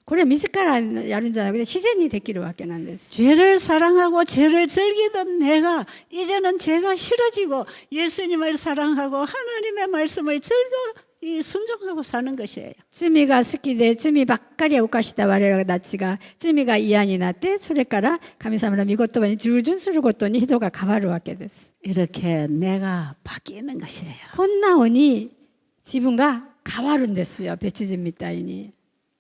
これは自らやるんじゃなくて自然にできるわけなんです。 죄를 사랑하고 죄를 즐기던 내가 이제는 죄가 싫어지고 예수님을 사랑하고 하나님의 말씀을 즐거이 순종하고 사는 것이에요. 罪が好きで罪ばっかり犯した我々たちが罪が嫌になって、それから神様の御言葉に従順することに人が変わるわけです。 이렇게 내가 바뀌는 것이에요. こんな風に自分が変わるんですよ。別人みたいに。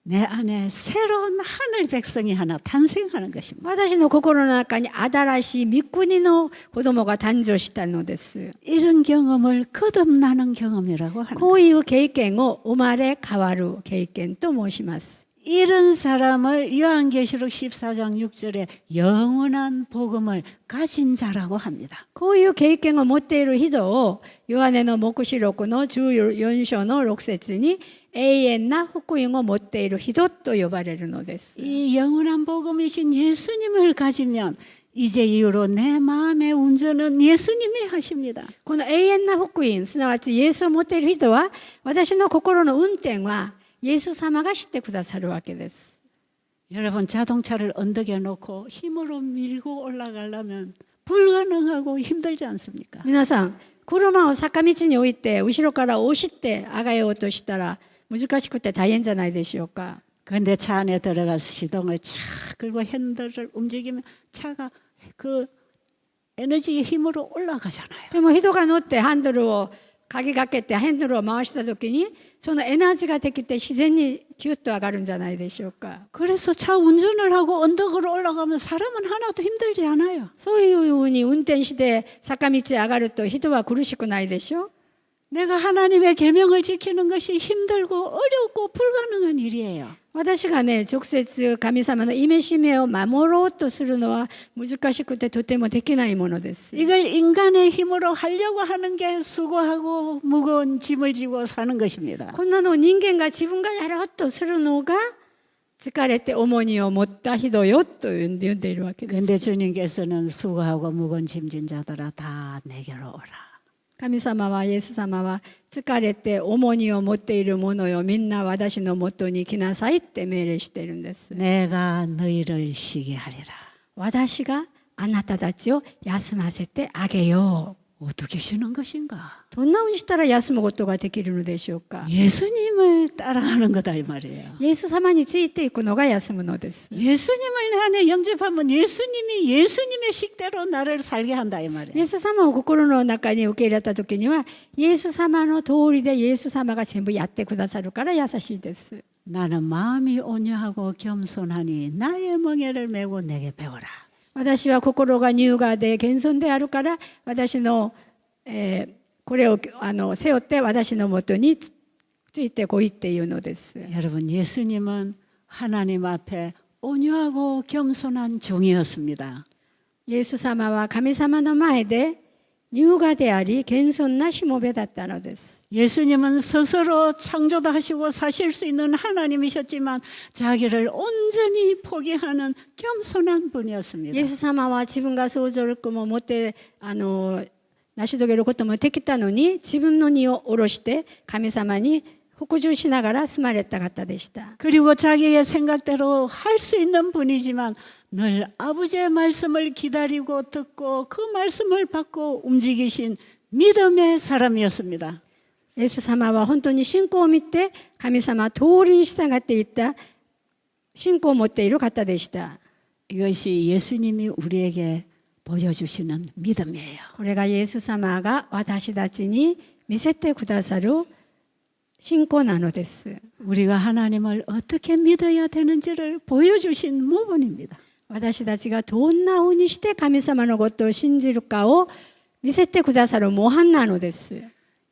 내 안에 새로운 하늘 백성이 하나 탄생하는 것입니다. 私の心の中に新しい御国の子供が誕生したのです。 이런 경험을 거듭나는 경험이라고 하는 こういう経験を生まれ変わる経験と申します。 이런 사람을 요한계시록 14장 6절에 영원한 복음을 가진 자라고 합니다. こういう経験を持っている人をヨハネの黙示録の14章の6節に永遠な福音を持っている人と呼ばれるのです。 이 영원한 복음이신 예수님을 가지면 이제 이후로 내 마음의 운전은 예수님이 하십니다. この永遠な福音、すなわちイエスを持っている人は、私の心の運転はイエス様が知ってくださるわけです。 여러분 자동차를 언덕에 놓고 힘으로 밀고 올라가려면 불가능하고 힘들지 않습니까? 皆さん、車を坂道に置いて後ろから押して上がようとしたら難しくて大変じゃないでしょうか。 그런데 차 안에 들어가서 시동을 착 끌고 핸들을 움직이면 차가 그 에너지의 힘으로 올라가잖아요. でも人が乗ってハンドルを鍵かけてハンドルを回した時にそのエナジーができて自然にキュッと上がるんじゃないでしょうか。 그래서 차 운전을 하고 언덕으로 올라가면 사람은 하나도 힘들지 않아요. そういうふうに運転して坂道へ上がると人は苦しくないでしょう。 내가 하나님의 계명을 지키는 것이 힘들고 어렵고 불가능한 일이에요. 私がね、直接神様の戒めを守ろうとするのは難しくてとてもできないものです。 이걸 인간의 힘으로 하려고 하는 게 수고하고 무거운 짐을 지고 사는 것입니다. こんなのを人間が自分がやろうとするのが疲れて重荷を持った人よと呼んでいるわけで 근데 す。 주님께서는 수고하고 무거운 짐진 자들아 다 내게로 오라. 神様は、イエス様は疲れて重荷を持っている者よ、みんな私のもとに来なさいって命令しているんです。 내가 너희를 쉬게 하리라. 私があなたたちを休ませてあげよう。 어떻게 쉬는 것인가? どんなふうにしたら休むことができるのでしょうか。 예수님을 따라가는 거다 이 말이에요. イエス様についていくのが休むのです。 예수님을 내 안에 영접하면 예수님이 예수님의 식대로 나를 살게 한다 이 イ 말이에요. エス様を心の中に受け入れた時には、イエス様の通りでイエス様が全部やってくださるから優しいです。 나는 마음이 온유하고 겸손하니 나의 멍에를 메고 내게 배워라. 私は心が柔和で謙遜であるから私の、これを背負って私のもとについてこいっていうのです。 여러분 예수님은 하나님 앞에 온유하고 겸손한 종이었습니다. イエス様は神様の前で柔和であり謙遜なしもべだったのです。 예수님은 스스로 창조도 하시고 사실 수 있는 하나님이셨지만 자기를 온전히 포기하는 겸손한 イエ 분이었습니다. ス様は自分が想像力も持って成し遂げることもできたのに、自分の荷を下ろして神様に服従しながら住まれた方でした。 그리고 자기의 생각대로 할 수 있는 분이지만 늘 아버지의 말씀을 기다리고 듣고 그 말씀을 받고 움직이신 믿음의 사람이었습니다. イエス様は本当に信仰を見て神様通りに従っていった信仰を持っている方でした。 이것이 예수님이 우리에게 보여주시는 믿음이에요. これがイエス様が私たちに見せてくださる信仰なのです。 우리가 하나님을 어떻게 믿어야 되는지를 보여주신 모본입니다. 私たちがどんなふうにして神様のことを信じるかを見せてくださる模範なのです。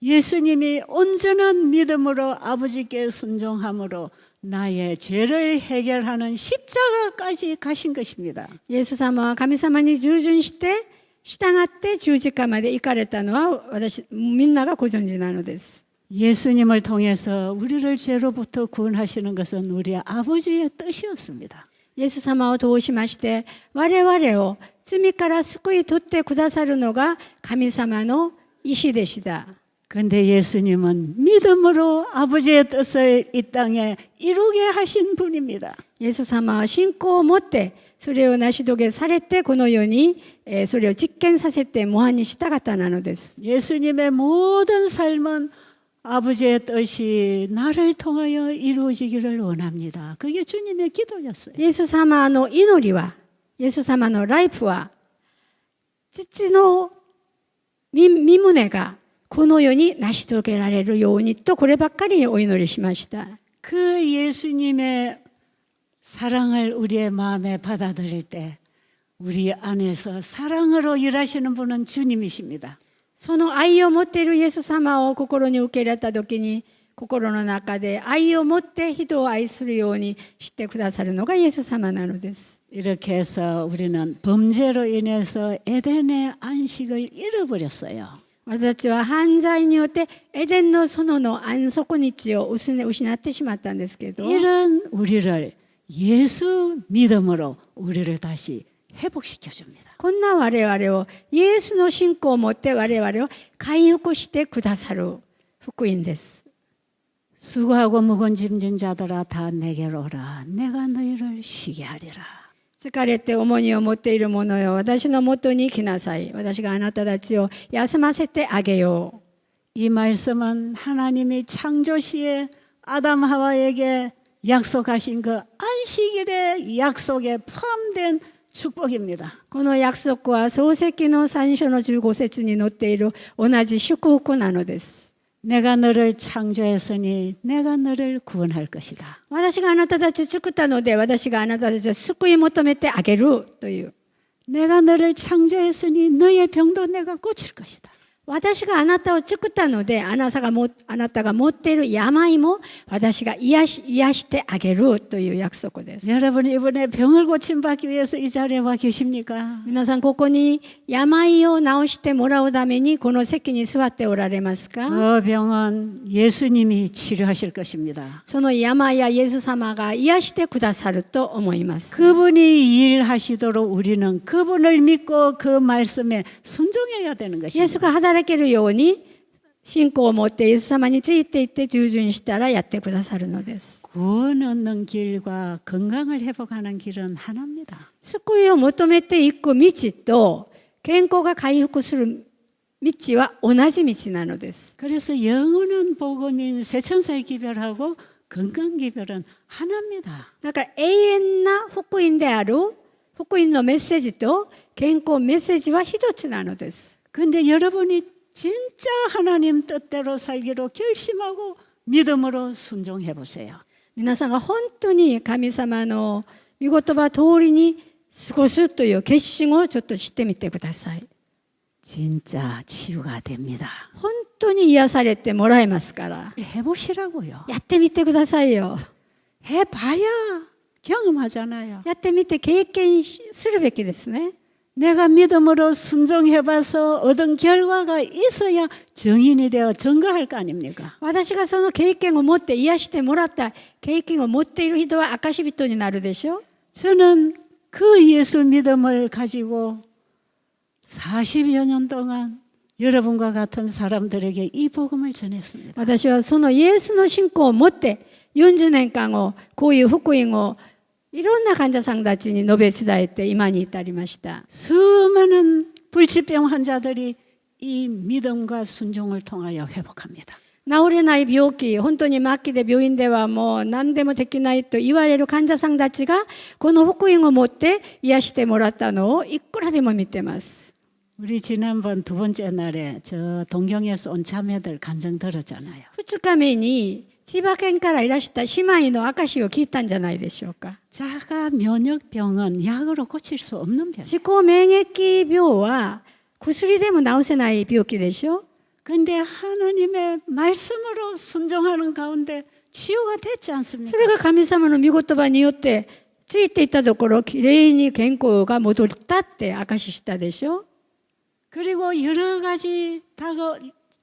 예수님이 온전한 믿음으로 아버지께 순종함으로 나의 죄를 해결하는 십자가까지 가신 것입니다. イエス様は神様に従順して従って十字架まで行かれたのはみんながご存知なのです。 예수님을 통해서 우리를 죄로부터 구원하시는 것은 우리 아버지의 뜻이었습니다. イエス様を通しまして我々を罪から救い取ってくださるのが神様の意志でした。 근데 예수님은 믿음으로 아버지의 뜻을 이 땅에 이루게 하신 분입니다. イエス様は信仰を持ってそれを成し遂げされてこの世にそれを実験させて模範にした方なのです。 예수님의 모든 삶은 아버지의 뜻이 나를 통하여 이루어지기를 원합니다. 그게 주님의 기도였어요. イエス様の祈りは、イエス様のライフは、父の御胸がこの世に成し遂げられるようにとこればっかりお祈りしました。 그 예수님의 사랑을 우리의 마음에 받아들일 때 우리 안에서 사랑으로 일하시는 분은 주님이십니다. その愛を持っているイエス様を心に受け入れたときに、心の中で愛を持って人を愛するようにしてくださるのがイエス様なのです。 이렇게 해서 우리는 범죄로 인해서 에덴의 안식을 잃어버렸어요. 私たちは犯罪によってエデンの園の安息日を失ってしまったんですけど、 이런 우리를 예수 믿음으로 우리를 다시 회복시켜 줍니다. こんな我々をイエスの信仰を持って我々を回復してくださる福音です。 수고하고 무거운 짐진 자들아 다 내게로 오라. 내가 너희를 쉬게 하리라. 疲れて重荷を持っている者よ、私のもとに来なさい。私があなたたちを休ませてあげよう。 이 말씀은 하나님이 창조 시에 아담 하와에게 약속하신 그 안식일의 약속에 포함된 축복입니다. この約束は創世記の3章の15節に載っている同じ祝福なのです。 내가 너를 창조했으니 내가 너를 구원할 것이다. 私があなたたちを作ったので私があなたたちを救い求めてあげるという。 내가 너를 창조했으니 너의 병도 내가 고칠 것이다. 私があなたを作ったのであなたが持っている病も私が癒してあげるという約束です。 여러분 이번에 병을 고침받기 위해서 이 자리에 와 계십니까? 皆さんここに病を治してもらうためにこの席に座っておられますか？ 그 병은 예수님이 치료하실 것입니다. その病やイエス様が癒してくださると思います。 그분이 일하시도록 우리는 그분을 믿고 그 말씀에 순종해야 되는 イエス 것입니다. が働けるように信仰を持ってイエス様についていって従順したらやってくださるのです。 구원 얻는 길과 건강을 회복하는 길은 하나입니다. 救いを求めていく道と健康が回復する道は同じ道なのです。 그래서 영원한 복음인 세천사의 기별하고 건강 기별은 하나입니다. だから永遠な福音である福音のメッセージと健康メッセージは一つなのです。 근데 여러분이 진짜 하나님 뜻대로 살기로 결심하고 믿음으로 순종해 보세요. 皆さんが本当に神様の御言葉通りに過ごすという決心をちょっとしてみてください。 진짜 치유가 됩니다. 本当に癒されてもらえますから 해보시라고요. やってみてくださいよ。 해봐야 경험하잖아요. やってみて経験するべきですね。 내가 믿음으로 순종해봐서 얻은 결과가 있어야 증인이 되어 증거할 거 아닙니까? 私がその経験を持って癒してもらった経験を持っている人は証人になるでしょう。 저는 그 예수 믿음을 가지고 40여 년 동안 여러분과 같은 사람들에게 이 복음을 전했습니다. 私はそのイエスの信仰を持って40年間をこういう福音をいろんな患者さんたちに述べ伝えて今に至りました。 수많은 불치병 환자들이 이 믿음과 순종을 통하여 회복합니다. 治れない病気、本当に末期で病院ではもう何でもできないと言われる患者さんたちがこの福音を持って癒してもらったのをいくらでも見てます。 우리 지난번 두 번째 날에 저 동경에서 온 자매들 간증 들었잖아요. 2日目に千葉県からいらした姉妹の証を聞いたんじゃないでしょうか。 자가 면역병은 약으로 고칠 수 없는 병. 自己免疫病は薬でも治せない病気でしょ。 근데 하나님의 말씀으로 순종하는 가운데 치유가 됐지 そ 않습니까? れが神様の御言葉によってついていったところきれいに健康が戻ったって証ししたでしょ。 그리고 여러 가지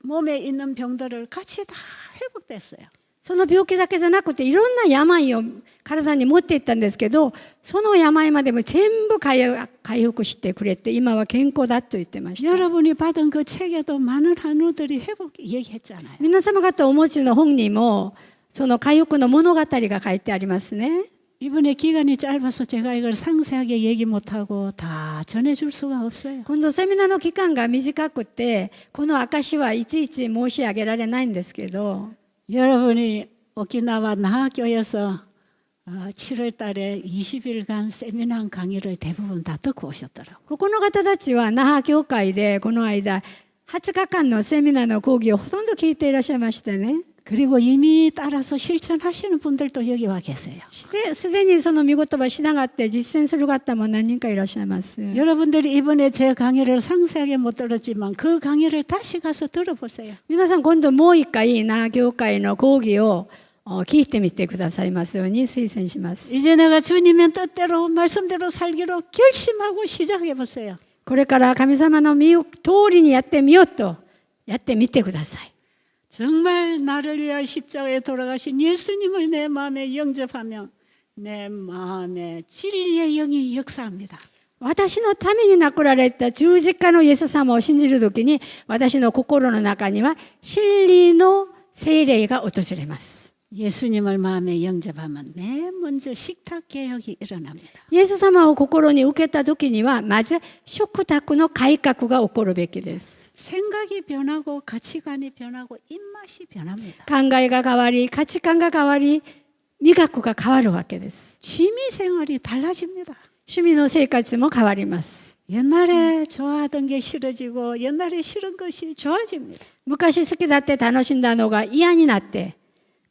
몸에 있는 병들을 같이 다 회복됐어요. その病気だけじゃなくていろんな病を体に持っていったんですけど、その病までも全部回復してくれて今は健康だと言ってました。 여러분이 받은 그 책에도 많은 한우들이 회복 얘기했잖아요. 皆様方お持ちの本にもその回復の物語が書いてありますね。 이번에 기간이 짧아서 제가 이걸 상세하게 얘기 못하고 다 전해줄 수가 없어요. 今度セミナーの期間が短くてこの証はいちいち申し上げられないんですけど、 여러분이 오키나와 나학교에서 7월 달에 20일간 세미나 강의를 대부분 다 듣고 오셨더라고요. ここの方たちは那覇教会でこの間8日間のセミナーの講義をほとんど聞いていらっしゃいましてね。 그리고 이미 따라서 실천하시는 분들도 여기 와 계세요. すでにその御言葉しながって実践する方も何人かいらっしゃいます。 여러분들이 이번에 제 강의를 상세하게 못 들었지만 그 강의를 다시 가서 들어보세요. 皆さん今度もう一回那覇教会の講義を聞いてみてくださいますように推薦します。 이제 내가 주님의 뜻대로 말씀대로 살기로 결심하고 시작해 보세요. これから神様の見通りにやってみようとやってみてください。 정말 나를 위하여 십자가에 돌아가신 예수님을 내 마음에 영접하면 내 마음에 진리의 영이 역사합니다. 私のために亡くなられた十字架のイエス様を信じるときに私の心の中には真理の聖霊が訪れます。 예수님을 마음에 영접하면 맨 먼저 식탁 개혁이 일어납니다. イエス様を心に受けたときにはまず食卓の改革が起こるべきです。 생각이 변하고 가치관이 변하고 입맛이 변합니다. 考えが変わり価値観が変わり味覚が変わるわけです。 취미 생활이 달라집니다. 趣味の生活も変わります。 옛날에 좋아하던 게 싫어지고 옛날에 싫은 것이 좋아집니다. 昔好きだって楽しんだのが嫌になって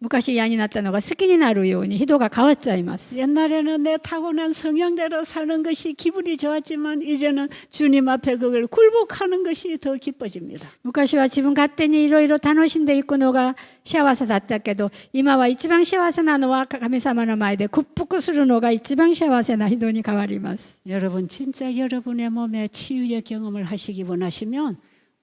昔嫌になったのが好きになるように人が変わっちゃいます。 옛날에는 내 타고난 성향대로 사는 것이 기분이 좋았지만 이제는 주님 앞에 그걸 굴복하는 것이 더 기뻐집니다. 昔は自分勝手にいろいろ楽しんでいくのが幸せだったけど今は一番幸せなのは神様の前で屈服するのが一番幸せな人に変わります。 여러분 진짜 여러분의 몸에 치유의 경험을 하시기 원하시면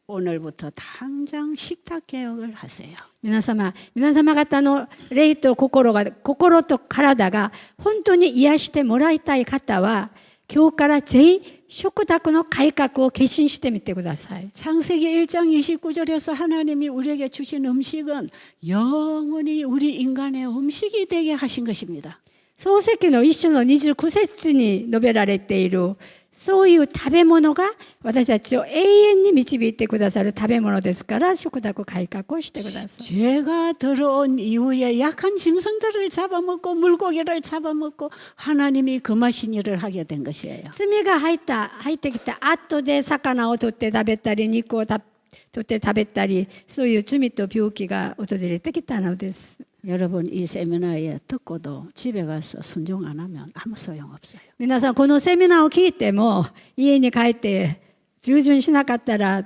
오늘부터 당장 식탁 개혁을 하세요. 皆様方の霊と心と体が本当に癒してもらいたい方は今日からぜひ食卓の改革を決心してみてください。 창세기 1장 29절에서 하나님이 우리에게 주신 음식은 영원히 우리 인간의 음식이 되게 하신 것입니다. 創世記の一章の29節に述べられているそういう食べ物が私たちを永遠に導いてくださる食べ物ですから食卓改革をしてください。 죄가 들어온 이후에 약한 짐승들을 잡아먹고 물고기를 잡아먹고 하나님이 금하신 일을 하게 된 것이에요. 罪が入ってきた後で魚を取って食べたり肉を取って食べたりそういう罪と病気が訪れてきたのです。 여러분 이 세미나에 듣고도 집에 가서 순종 안 하면 아무 소용없어요. 皆さんこのセミナーを聞いても家に帰って従順しなかったら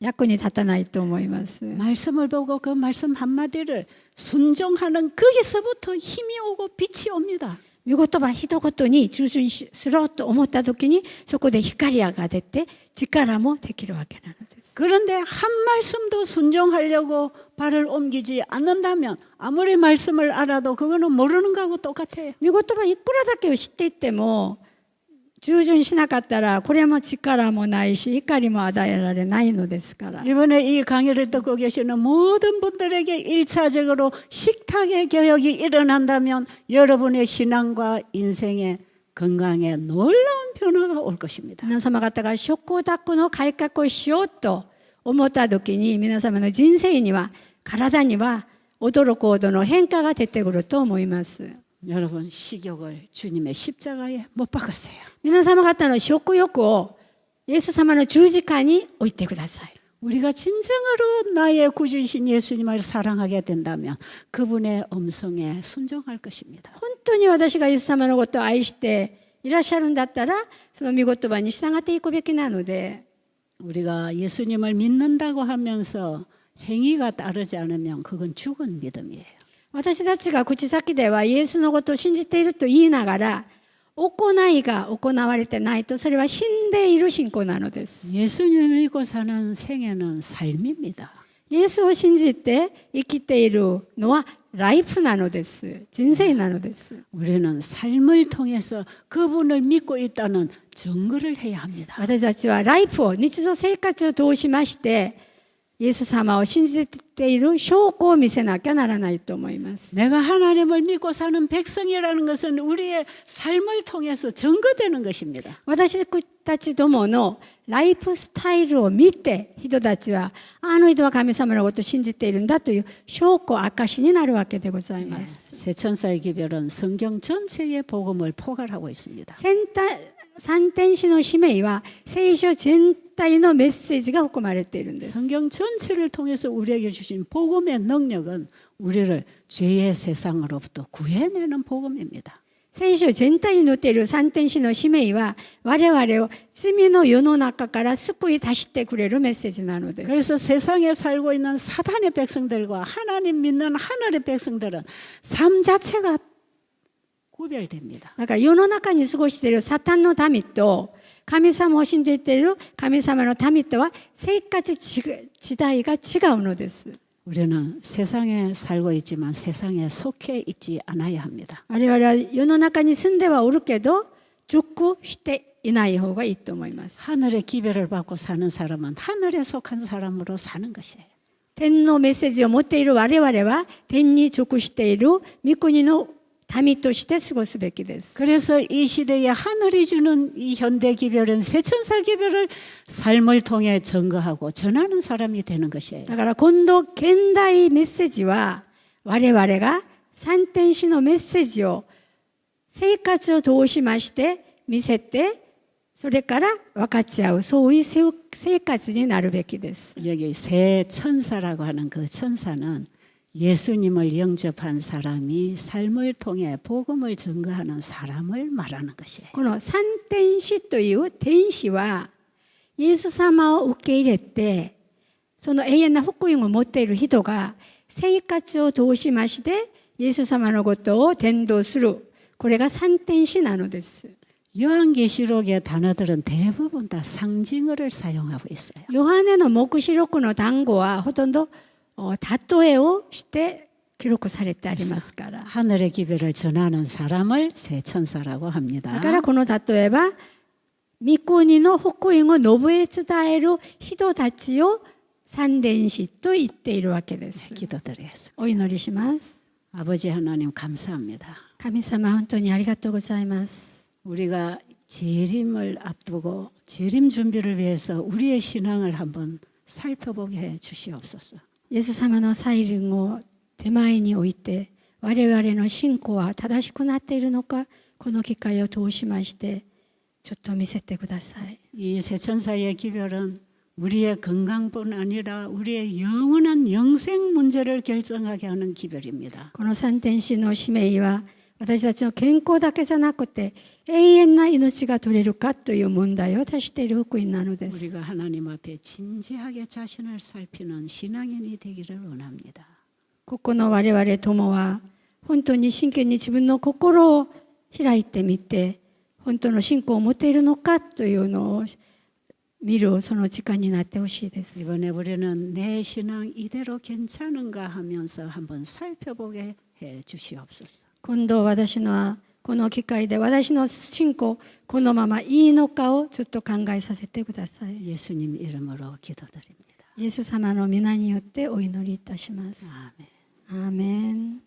役に立たないと思います。 말씀을 보고 그 말씀 한마디를 순종하는 거기서부터 힘이 오고 빛이 옵니다. 御言葉一言に従順すろうと思った時にそこで光が出て力もできるわけなのです。 그런데 한 말씀도 순종하려고 발을 옮기지 않는다면 아무리 말씀을 알아도 그거는 모르는 거하고 똑같아요. 御言葉いくらだけを知っていても従順しなかったらこれも力もないし光も与えられないのですから。 이번에 이 강의를 듣고 계시는 모든 분들에게 1차적으로 식탁의 개혁이 일어난다면 여러분의 신앙과 인생의 건강에 놀라운 변화가 올 것입니다. 皆様方が食卓の改革をしようと思った時に皆様の人生には体には驚くほどの変化が出てくると思います。 여러분 식욕을 주님의 십자가에 못 박았어요. 皆様方の食欲をイエス様の十字架に置いてください。 우리가 진정으로 나의 구주이신 예수님을 사랑하게 된다면 그분의 음성에 순종할 것입니다. 本当に私がイエス様のことを愛していらっしゃるんだったらその御言葉に従っていくべきなので 우리가 예수님을 믿는다고 하면서 행위가 따르지 않으면 그건 죽은 믿음이에요. 私たちが口先ではイエスのことを信じていると言いながら行いが行われてないとそれは死んでいる信仰なのです。 예수님을 믿고 사는 생애는 삶입니다. イエスを信じて生きているのはライフなのです。人生なのです。 우리는 삶을 통해서 그분을 믿고 있다는 증거를 해야 합니다. 私たちはライフを日常生活を通しましてイエス様を信じている証拠を見せなきゃならないと思います。 내가 하나님을 믿고 사는 백성이라는 것은 우리의 삶을 통해서 증거되는 것입니다. 私たちどものライフスタイルを見て人たちはあの人は神様のことを信じているんだという証拠証になるわけでございます。 새 천사의 기별은 성경 전체의 복음을 포괄하고 있습니다. 三天使の使命は聖書全体のメッセージが含まれているんです。 성경 전체를 통해서 우리에게 주신 복음의 능력은 우리를 죄의 세상으로부터 구해내는 복음입니다. 聖書全体に載っている三天使の使命は我々を罪の世の中から救い出してくれるメッセージなのです。 그래서 세상에 살고 있는 사단의 백성들과 하나님 믿는 하늘의 백성들은 삶 자체가 구별됩니다. だから世の中に過ごしているサタンの民と神様を信じている神様の民とは生活時代が違うのです。 우리는 세상에 살고 있지만 세상에 속해 있지 않아야 합니다. 我々は世の中に住んではおるけど属していない方がいいと思います。 하늘의 기별을 받고 사는 사람은 하늘에 속한 사람으로 사는 것이에요. 天のメッセージを持っている我々は天に属している御国の民として過ごすべきです。 그래서 이 시대에 하늘이 주는 이 현대 기별은 새천사 기별을 삶을 통해 증거하고 전하는 사람이 되는 것이에요. だから今度現代メッセージは我々が三天使のメッセージを生活を通しまして見せてそれから分かち合うそういう生活になるべきです。 여기 새 천사라고 하는 그 천사는 예수님을 영접한 사람이 삶을 통해 복음을 증거하는 사람을 말하는 것이에요. この三天使という天使はイエス様を受け入れてその永遠な福音を持っている人が生活を通しましてイエス様のことを伝道するこれが三天使なのです。 요한계시록의 단어들은 대부분 다 상징어를 사용하고 있어요. ヨハネの黙示録の単語はほとんど例えをして記録されてありますから。 하늘의 기별을 전하는 사람을 새 천사라고 합니다. だからこの例えば御国の福音を述べ伝える人たちを三天使と言っているわけです。 기도드리겠습니다. お祈りします。 아버지 하나님 감사합니다. 神様本当にありがとうございます。 우리가 재림을 앞두고 재림 준비를 위해서 우리의 신앙을 한번 살펴보게 해 주시옵소서. イエス様の再臨を手前に置いて我々の信仰は正しくなっているのかこの機会を通しましてちょっと見せてください。 이 새 천사의 기별은 우리의 건강뿐 아니라 우리의 영원한 영생 문제를 결정하게 하는 기별입니다. この三天使の使命は私たちの健康だけじゃなくて永遠な命が取れるかという問題を出している福音なのです。 우리가 하나님 앞에 진지하게 자신을 살피는 신앙인이 되기를 원합니다. ここの我々友は本当に真剣に自分の心を開いてみて本当の信仰を持っているのかというのを見るその時間になってほしいです。 이번에 우리는 내 신앙 이대로 괜찮은가 하면서 한번 살펴보게 해 주시옵소서. 今度私のこの機会で私の信仰このままいいのかをちょっと考えさせてください。 예수님 이름으로 기도드립니다. イエス様の皆によってお祈りいたします。아멘. アーメン。